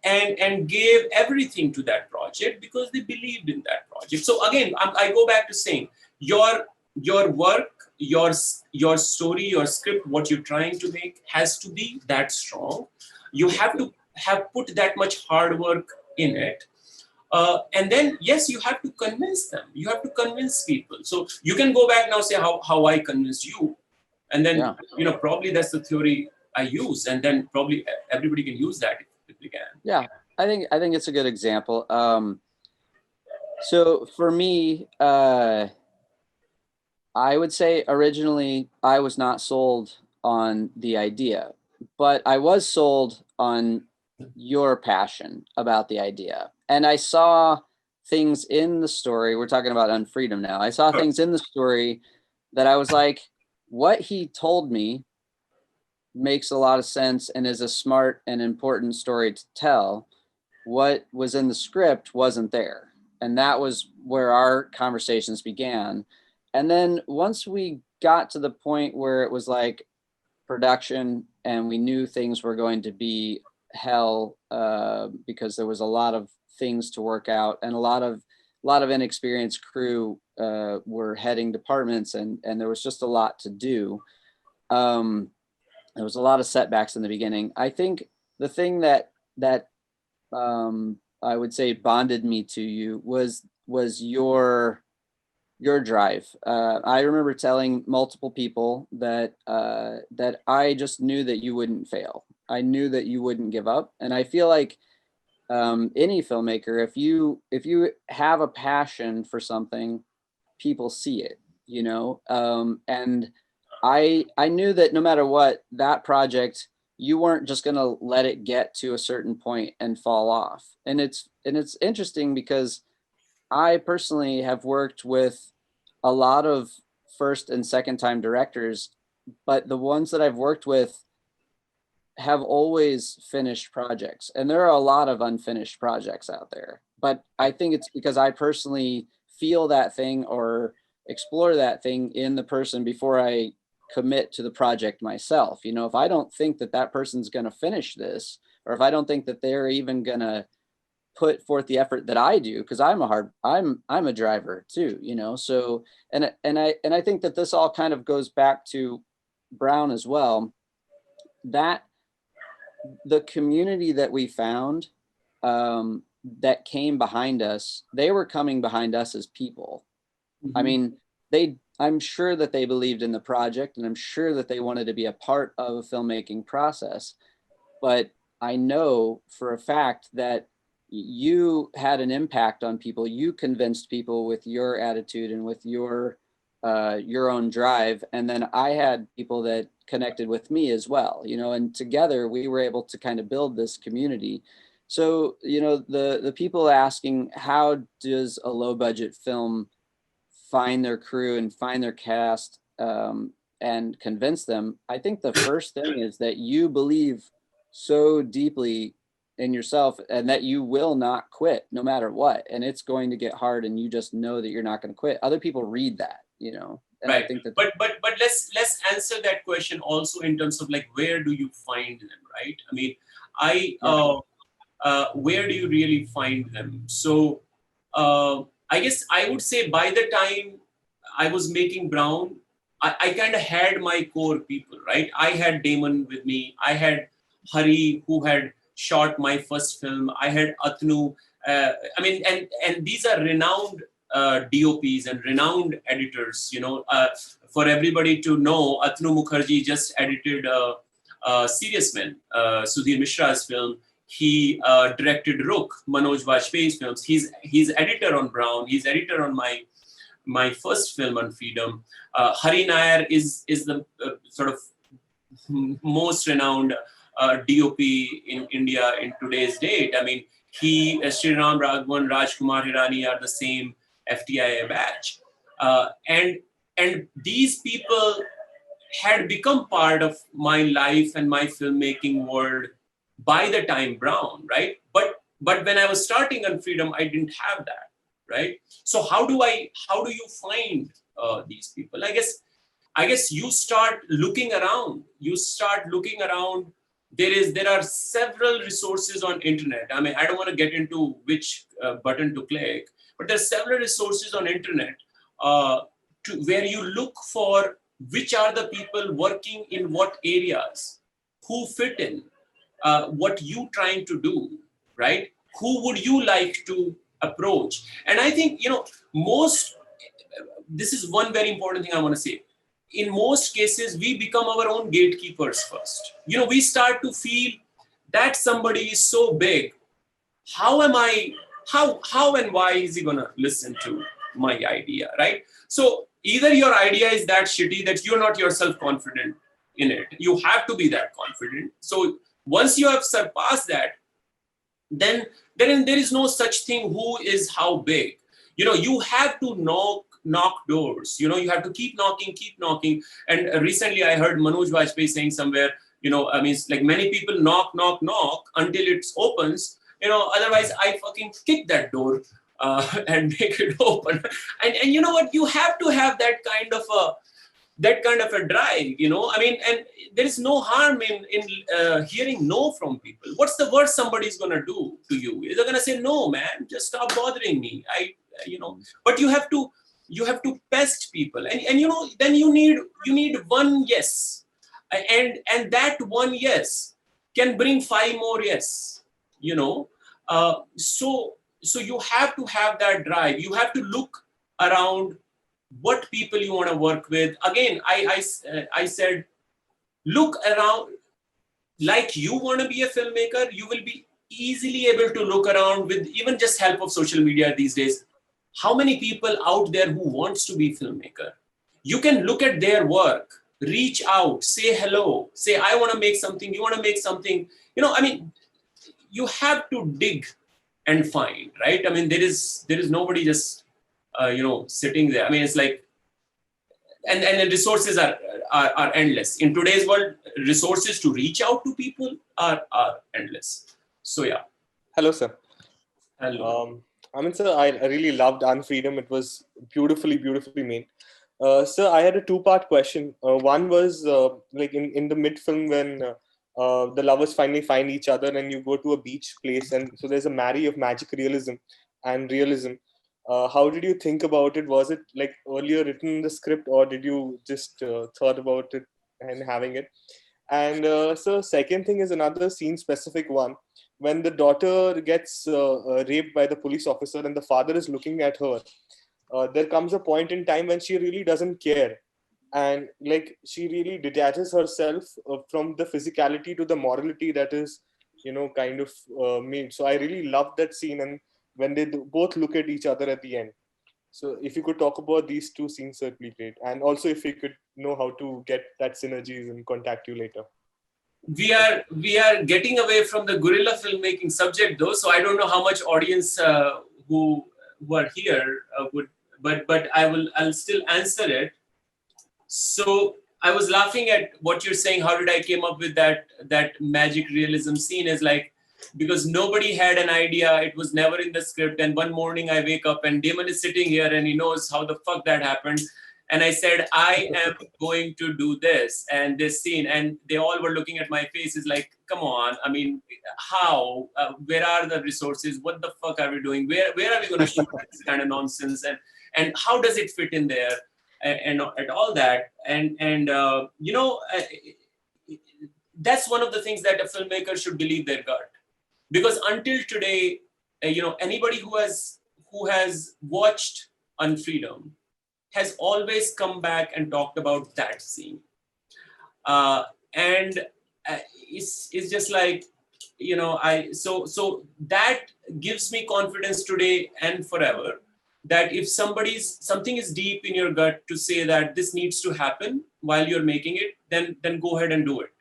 and gave everything to that project because they believed in that project. So again, I go back to saying your work, your story, your script, what you're trying to make has to be that strong. You have to have put that much hard work in it. And then, yes, you have to convince them. You have to convince people. So you can go back now, say how I convinced you. And then, probably that's the theory I use. And then probably everybody can use that if they can. Yeah, I think it's a good example. So for me, I would say originally I was not sold on the idea, but I was sold on your passion about the idea. And I saw things in the story. We're talking about Unfreedom now. I saw things in the story that I was like, what he told me makes a lot of sense and is a smart and important story to tell. What was in the script wasn't there. And that was where our conversations began. And then once we got to the point where it was like production and we knew things were going to be hell because there was a lot of things to work out and a lot of inexperienced crew were heading departments and there was just a lot to do. There was a lot of setbacks in the beginning. I think the thing that I would say bonded me to you was your drive. I remember telling multiple people that I just knew that you wouldn't fail. I knew that you wouldn't give up. And I feel like any filmmaker, if you have a passion for something, people see it, and I knew that no matter what, that project, you weren't just going to let it get to a certain point and fall off. And it's interesting because I personally have worked with a lot of first and second time directors, but the ones that I've worked with have always finished projects. And there are a lot of unfinished projects out there, but I think it's because I personally feel that thing or explore that thing in the person before I commit to the project myself. If I don't think that person's going to finish this, or if I don't think that they're even going to put forth the effort that I do, because I'm a driver too, so, and I think that this all kind of goes back to Brown as well, that the community that we found that came behind us, they were coming behind us as people. Mm-hmm. I mean, I'm sure that they believed in the project and I'm sure that they wanted to be a part of a filmmaking process, but I know for a fact that you had an impact on people. You convinced people with your attitude and with your own drive. And then I had people that connected with me as well, and together we were able to kind of build this community. So, the people asking, how does a low budget film find their crew and find their cast and convince them? I think the first thing is that you believe so deeply in yourself and that you will not quit no matter what. And it's going to get hard and you just know that you're not going to quit. Other people read that, and right. I think that but let's answer that question also in terms of like, where do you find them, right? I mean, where do you really find them? So I guess I would say by the time I was making Brown, I kind of had my core people, right? I had Damon with me. I had Hari, who had shot my first film. I had Atnu. And these are renowned DOPs and renowned editors. For everybody to know, Atnu Mukherjee just edited Serious Men, Sudhir Mishra's film. He directed Rukh, Manoj Vajpayee's films. He's editor on Brown. He's editor on my first film, Unfreedom. Hari Nair is the sort of most renowned DOP in India in today's date. I mean, he, Sriram Raghavan, Rajkumar Hirani are the same FTIA batch. And these people had become part of my life and my filmmaking world by the time Brown, right? But when I was starting Unfreedom, I didn't have that, right? So how do you find these people? I guess you start looking around. There are several resources on internet. I mean, I don't want to get into which button to click, but there's several resources on internet where you look for which are the people working in what areas, who fit in, what you trying to do, right? Who would you like to approach? And I think, this is one very important thing I want to say. In most cases, we become our own gatekeepers first. We start to feel that somebody is so big. How and why is he going to listen to my idea, right? So either your idea is that shitty that you're not yourself confident in it. You have to be that confident. So once you have surpassed that, then there is no such thing who is how big. You have to knock doors. You have to keep knocking. And recently I heard Manoj Vajpayee saying somewhere, it's like many people knock until it opens. Otherwise I fucking kick that door and make it open. And you know what? You have to have that kind of a drive. And there is no harm in hearing no from people. What's the worst somebody's gonna do to you? They're gonna say, no, man, just stop bothering me. But you have to pest people, and then you need one yes, and that one yes can bring 5 more yes. So you have to have that drive. You have to look around what people you want to work with. Again, I said, look around. Like you want to be a filmmaker, you will be easily able to look around with even just help of social media these days. How many people out there who wants to be a filmmaker? You can look at their work, reach out, say hello, say, I want to make something, you want to make something. You have to dig and find, right? There is nobody just, sitting there. It's like, and the resources are endless. In today's world, resources to reach out to people are endless. So yeah. Hello, sir. Hello. Sir, I really loved Unfreedom. It was beautifully made. Sir, I had a 2-part question. One was like in the mid-film when the lovers finally find each other and you go to a beach place, and so there's a marry of magic realism and realism. How did you think about it? Was it like earlier written in the script, or did you just thought about it and having it? And so second thing is another scene-specific one. When the daughter gets raped by the police officer and the father is looking at her, there comes a point in time when she really doesn't care. And like she really detaches herself from the physicality to the morality that is, kind of made. So I really loved that scene, and when they both look at each other at the end. So if you could talk about these 2 scenes, that'd be great. And also if you could know how to get that synergies and contact you later. We are getting away from the guerrilla filmmaking subject though, so I don't know how much audience who are here would, but I'll still answer it. So I was laughing at what you're saying. How did I came up with that magic realism scene? Is like, because nobody had an idea. It was never in the script. And one morning I wake up and Damon is sitting here and he knows how the fuck that happened. And I said, I am going to do this and this scene. And they all were looking at my faces like, come on. How? Where are the resources? What the fuck are we doing? Where are we going to shoot this kind of nonsense? And how does it fit in there? And all that. And that's one of the things that a filmmaker should believe their gut. Because until today, anybody who has watched Unfreedom has always come back and talked about that scene. And it's just like, so that gives me confidence today and forever, that if something is deep in your gut to say that this needs to happen while you're making it, then go ahead and do it,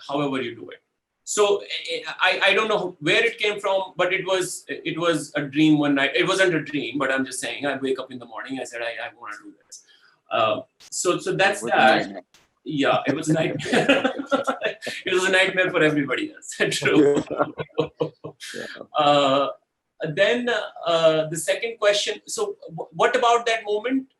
however you do it. So I don't know where it came from, but it was a dream one night. It wasn't a dream, but I'm just saying, I wake up in the morning, I said, I want to do this. So that's that. Yeah, it was a nightmare. It was a nightmare for everybody else. True. Then the second question. So what about that moment?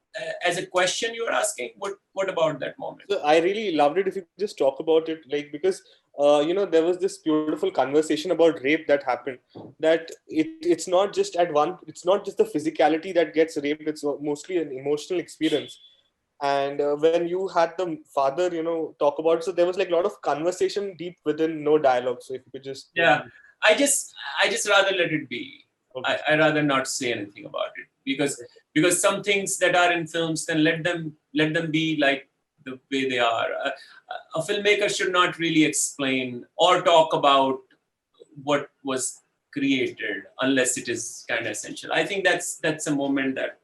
As a question you were asking, what about that moment? So I really loved it if you could just talk about it, like, because there was this beautiful conversation about rape that happened, that it's not just it's not just the physicality that gets raped, it's mostly an emotional experience. And when you had the father talk about it, so there was like a lot of conversation deep within, no dialogue. So if you could just I just rather let it be. Okay. I rather not say anything about it, because some things that are in films, then let them be like the way they are. A filmmaker should not really explain or talk about what was created unless it is kind of essential. I think that's a moment that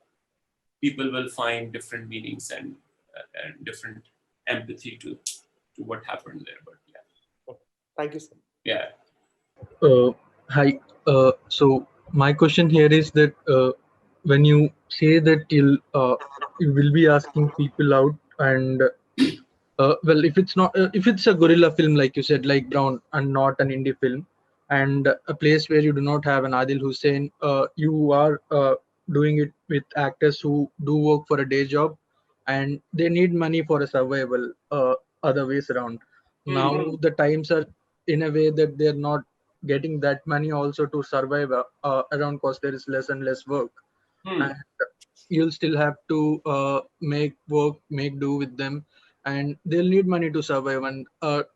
people will find different meanings and different empathy to what happened there. But yeah. Thank you, sir. Yeah. Hi. So my question here is that when you say that you will be asking people out, and well, if it's a guerrilla film, like you said, like Brown, and not an indie film, and a place where you do not have an Adil Hussein, you are doing it with actors who do work for a day job, and they need money for a survival. Other ways around. Now the times are in a way that they're not getting that money also to survive around, because there is less and less work, and you'll still have to make do with them, and they'll need money to survive. And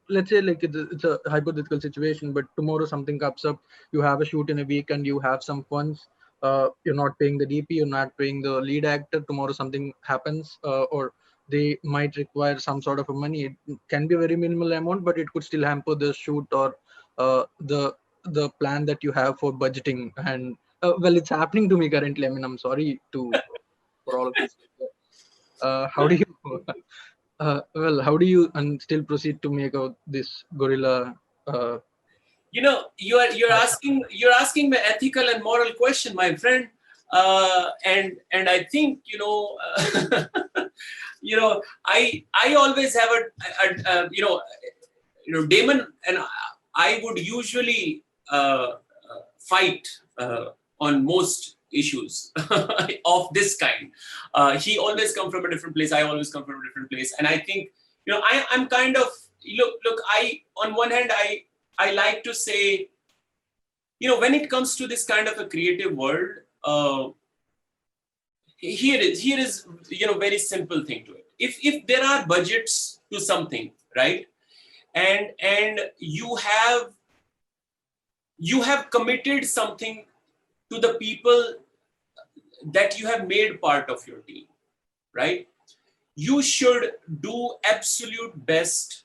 let's say, like, it's a hypothetical situation, but tomorrow something comes up, you have a shoot in a week and you have some funds, you're not paying the DP, you're not paying the lead actor, tomorrow something happens, or they might require some sort of a money. It can be a very minimal amount, but it could still hamper the shoot or the plan that you have for budgeting. And well, it's happening to me currently. I mean, I'm sorry for all of this. How do you how do you and still proceed to make out this Guerrilla? You're asking me ethical and moral question, my friend, and I think I always have Damon and I would usually fight on most issues of this kind. He always come from a different place. I always come from a different place. And I think, I'm kind of, look, on one hand, I like to say, when it comes to this kind of a creative world, here is very simple thing to it. If there are budgets to something, right? And you have committed something to the people that you have made part of your team, right? You should do absolute best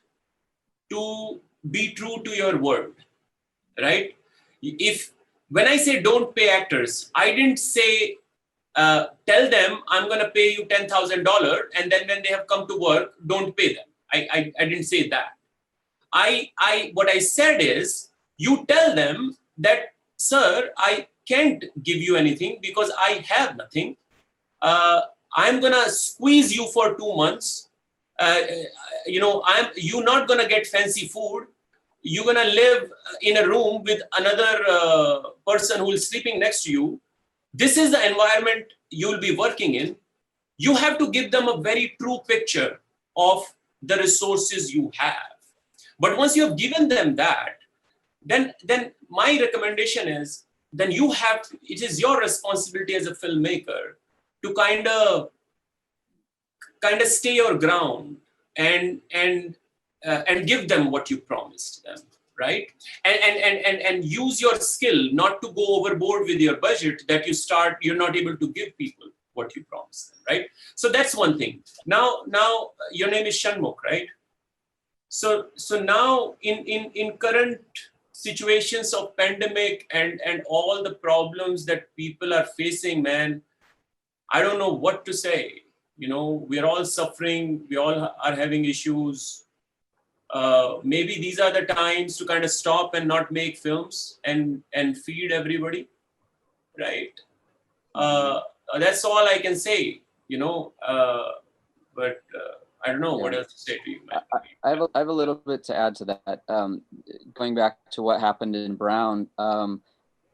to be true to your word, right? When I say don't pay actors, I didn't say tell them I'm going to pay you $10,000 and then when they have come to work, don't pay them. I didn't say that. What I said is, you tell them that, sir, I can't give you anything because I have nothing. I'm gonna squeeze you for 2 months. You're not gonna get fancy food. You're gonna live in a room with another person who is sleeping next to you. This is the environment you'll be working in. You have to give them a very true picture of the resources you have. But once you have given them that, then my recommendation is, then it is your responsibility as a filmmaker to kind of stay your ground and give them what you promised them. right? And use your skill, not to go overboard with your budget, that you're not able to give people what you promised them, right? So that's one thing. Now your name is Shanmukh, right? So now in current situations of pandemic and all the problems that people are facing, man, I don't know what to say. We're all suffering. We all are having issues. Maybe these are the times to kind of stop and not make films and feed everybody, right? That's all I can say, but I don't know what else to say to you, man. I have a little bit to add to that. Going back to what happened in Brown,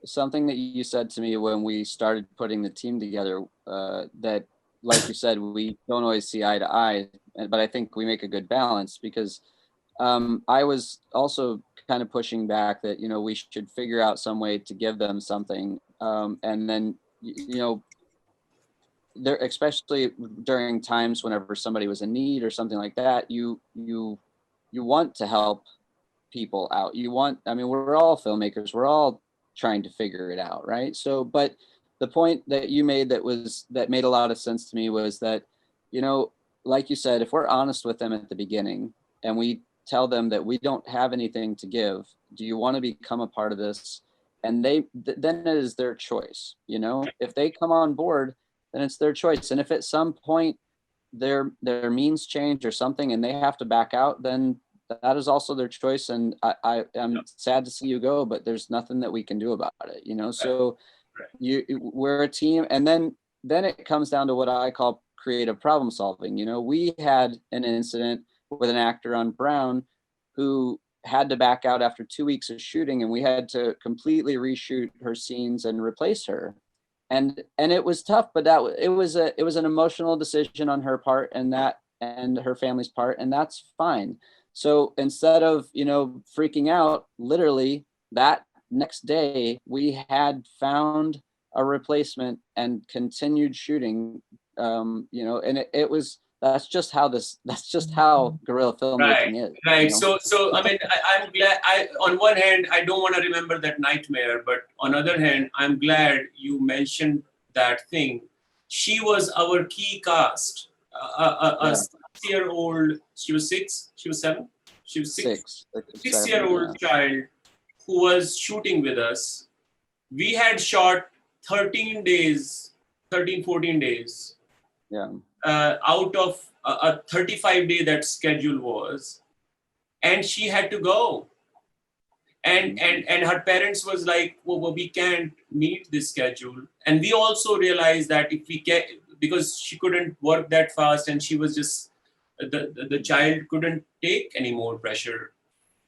something that you said to me when we started putting the team together, that, like you said, we don't always see eye to eye, but I think we make a good balance, because I was also kind of pushing back that, we should figure out some way to give them something. And then, there, especially during times whenever somebody was in need or something like that, you want to help people out. We're all filmmakers. We're all trying to figure it out, right? So, but the point that you made that made a lot of sense to me was that, like you said, if we're honest with them at the beginning and we tell them that we don't have anything to give, do you want to become a part of this? And then it is their choice. If they come on board, then it's their choice. And if at some point their means change or something and they have to back out, then that is also their choice. And I'm sad to see you go, but there's nothing that we can do about it, So we're a team. And then it comes down to what I call creative problem solving. We had an incident with an actor on Brown who had to back out after 2 weeks of shooting, and we had to completely reshoot her scenes and replace her. And it was tough, but it was an emotional decision on her part and her family's part, and that's fine. So instead of, freaking out, literally that next day we had found a replacement and continued shooting, and that's just how guerrilla filmmaking is. Right. So I'm glad. On one hand, I don't want to remember that nightmare, but on other hand, I'm glad you mentioned that thing. She was our key cast. A 6-year-old. She was 6. She was 7. She was 6. 6-year-old child who was shooting with us. We had shot 14 days. Yeah. Out of a 35-day that schedule was, and she had to go, and her parents was like, well, we can't meet this schedule. And we also realized that if we can, because she couldn't work that fast, and she was just the child couldn't take any more pressure,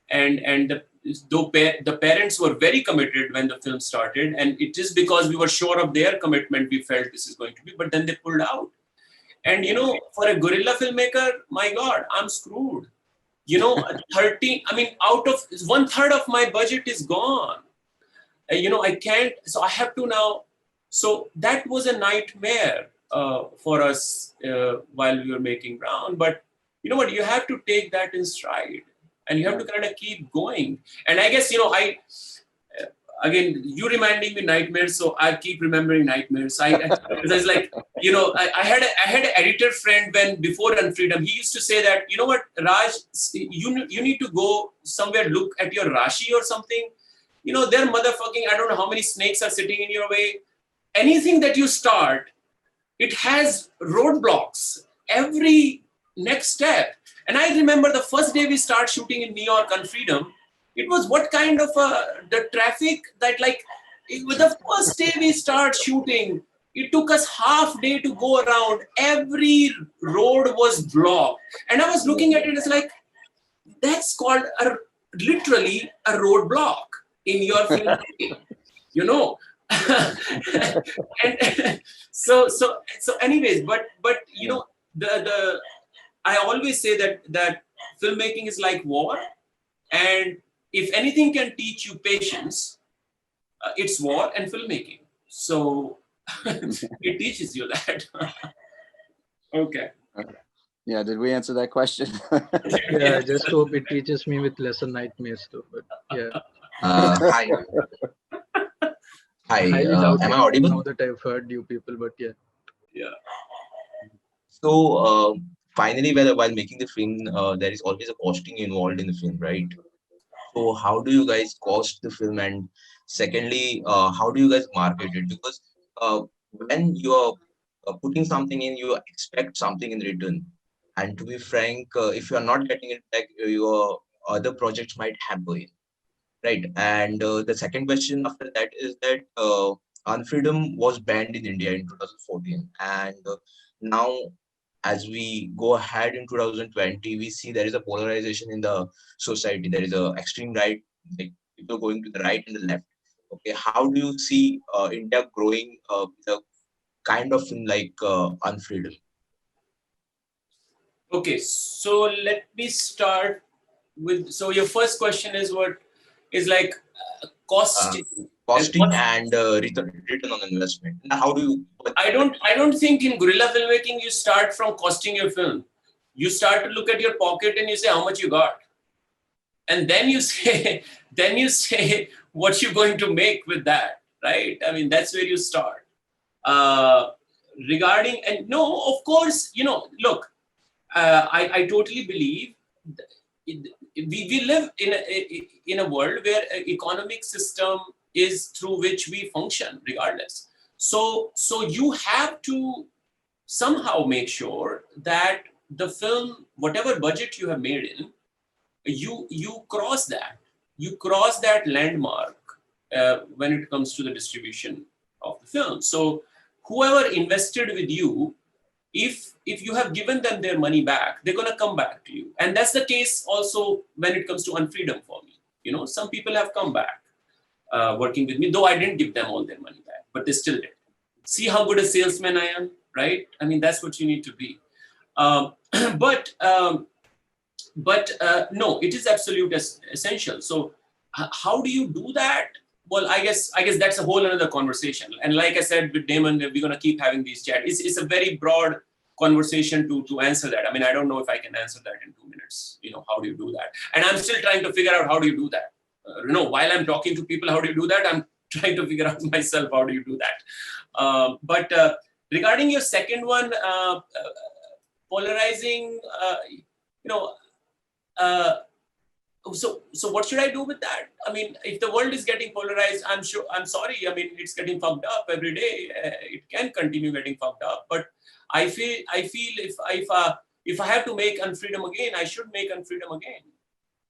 and the parents were very committed when the film started, and it is because we were sure of their commitment we felt this is going to be, but then they pulled out. And for a guerrilla filmmaker, my God, I'm screwed. 13, out of 1/3 of my budget is gone. I can't, so I have to now. So that was a nightmare for us while we were making Brown. But you know what, you have to take that in stride and you have to kind of keep going. And I guess, again, you reminding me nightmares, so I keep remembering nightmares. It's like, I had an editor friend when before Unfreedom, he used to say that, you know what, Raj, you need to go somewhere, look at your Rashi or something. They're motherfucking, I don't know how many snakes are sitting in your way. Anything that you start, it has roadblocks every next step. And I remember the first day we start shooting in New York Unfreedom, it was what kind of the traffic that the first day we start shooting, it took us half day to go around. Every road was blocked. And I was looking at it, it's like, that's called literally a roadblock in your filmmaking, and so anyways, but I always say that filmmaking is like war, and if anything can teach you patience, it's war and filmmaking. So it teaches you that. Okay. Yeah, did we answer that question? Yeah, I just hope it teaches me with lesser nightmares though. But yeah, Hi. Hi. highly doubt Am it I audible? now that I've heard you people. But yeah. Yeah. So, finally, while making the film, there is always a costing involved in the film, right? So, how do you guys cost the film? And secondly, how do you guys market it? Because when you are putting something in, you expect something in return. And to be frank, if you are not getting it back, your other projects might hamper it. Right. And the second question after that is that Unfreedom was banned in India in 2014. And now, as we go ahead in 2020, we see there is a polarization in the society. There is a extreme right, like people going to the right and the left. Okay, how do you see India growing with a kind of film like Unfreedom? Okay, so let me start with, so your first question is what is like costing. Costing and return on investment. Now, how do you? I don't think in guerrilla filmmaking you start from costing your film. You start to look at your pocket and you say how much you got, and then you say what you're going to make with that, right? I mean, that's where you start. Regarding, and no, of course, look, I totally believe we live in a world where economic system is through which we function regardless. So you have to somehow make sure that the film, whatever budget you have made in, you cross that landmark when it comes to the distribution of the film. So whoever invested with you, if you have given them their money back, they're going to come back to you. And that's the case also when it comes to Unfreedom for me. Some people have come back working with me, though I didn't give them all their money back, but they still did. See how good a salesman I am, right? I mean, that's what you need to be. But no, it is absolute essential. So how do you do that? Well, I guess that's a whole another conversation. And like I said with Damon, we're going to keep having these chats. It's a very broad conversation to answer that. I mean, I don't know if I can answer that in 2 minutes. How do you do that? And I'm still trying to figure out how do you do that. While I'm talking to people, how do you do that? I'm trying to figure out myself, how do you do that? But regarding your second one, polarizing, so what should I do with that? I mean, if the world is getting polarized, I'm sorry. I mean, it's getting fucked up every day. It can continue getting fucked up. But I feel if I have to make Unfreedom again, I should make Unfreedom again.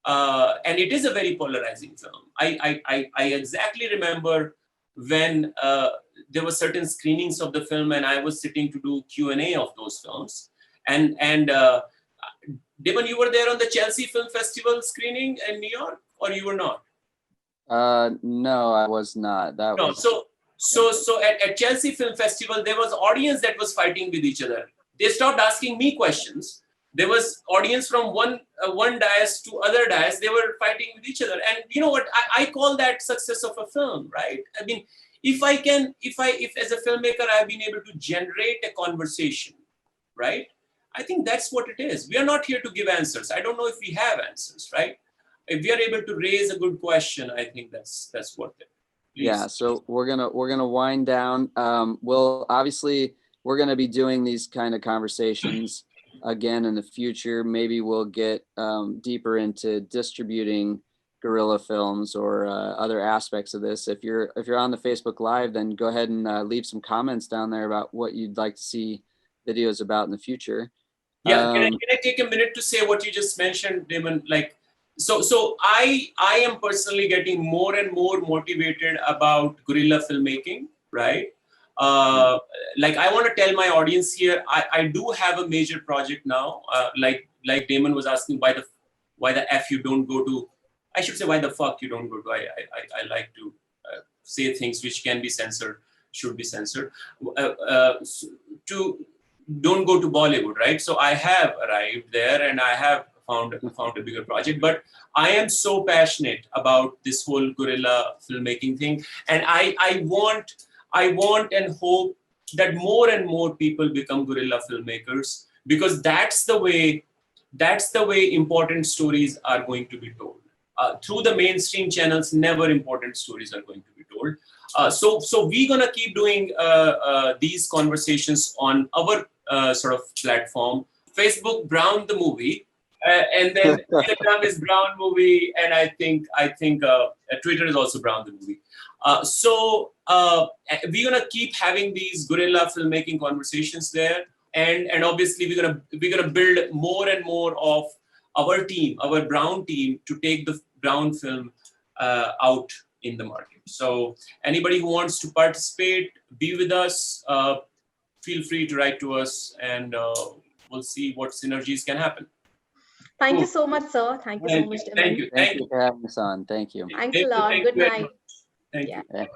And it is a very polarizing film. I exactly remember when there were certain screenings of the film, and I was sitting to do Q&A of those films, and Damon, you were there on the Chelsea Film Festival screening in New York, or you were not? No, I was not. So at Chelsea Film Festival, there was audience that was fighting with each other. They stopped asking me questions. There was audience from one dais to other dais. They were fighting with each other. And you know what? I call that success of a film, right? I mean, if as a filmmaker, I've been able to generate a conversation, right? I think that's what it is. We are not here to give answers. I don't know if we have answers, right? If we are able to raise a good question, I think that's worth it. Please. Yeah. So we're gonna wind down. We're gonna be doing these kind of conversations again in the future. Maybe we'll get deeper into distributing guerrilla films or other aspects of this. If you're on the Facebook Live, then go ahead and leave some comments down there about what you'd like to see videos about in the future. Yeah, can I take a minute to say what you just mentioned, Damon? Like, so I am personally getting more and more motivated about guerrilla filmmaking, right? Like, I want to tell my audience here, I do have a major project now. Like Damon was asking, why the F you don't go to, I should say, why the fuck you don't go to, I like to say things which can be censored, should be censored, don't go to Bollywood, right? So I have arrived there and I have found a bigger project, but I am so passionate about this whole guerrilla filmmaking thing. And I want and hope that more and more people become guerrilla filmmakers, because that's the way important stories are going to be told. Through the mainstream channels, never important stories are going to be told. So we're gonna keep doing these conversations on our sort of platform. Facebook, Brown the movie, and then Instagram is Brown movie, and I think Twitter is also Brown the movie. So we're gonna keep having these guerrilla filmmaking conversations there, and obviously we're gonna build more and more of our team, our Brown team, to take the Brown film out in the market. So anybody who wants to participate, be with us, feel free to write to us, and we'll see what synergies can happen. Thank you so much, sir. Thank you so much, Damon. Thank you for having us on. Thank you. Thanks a lot. Good night. Thank Yeah. you.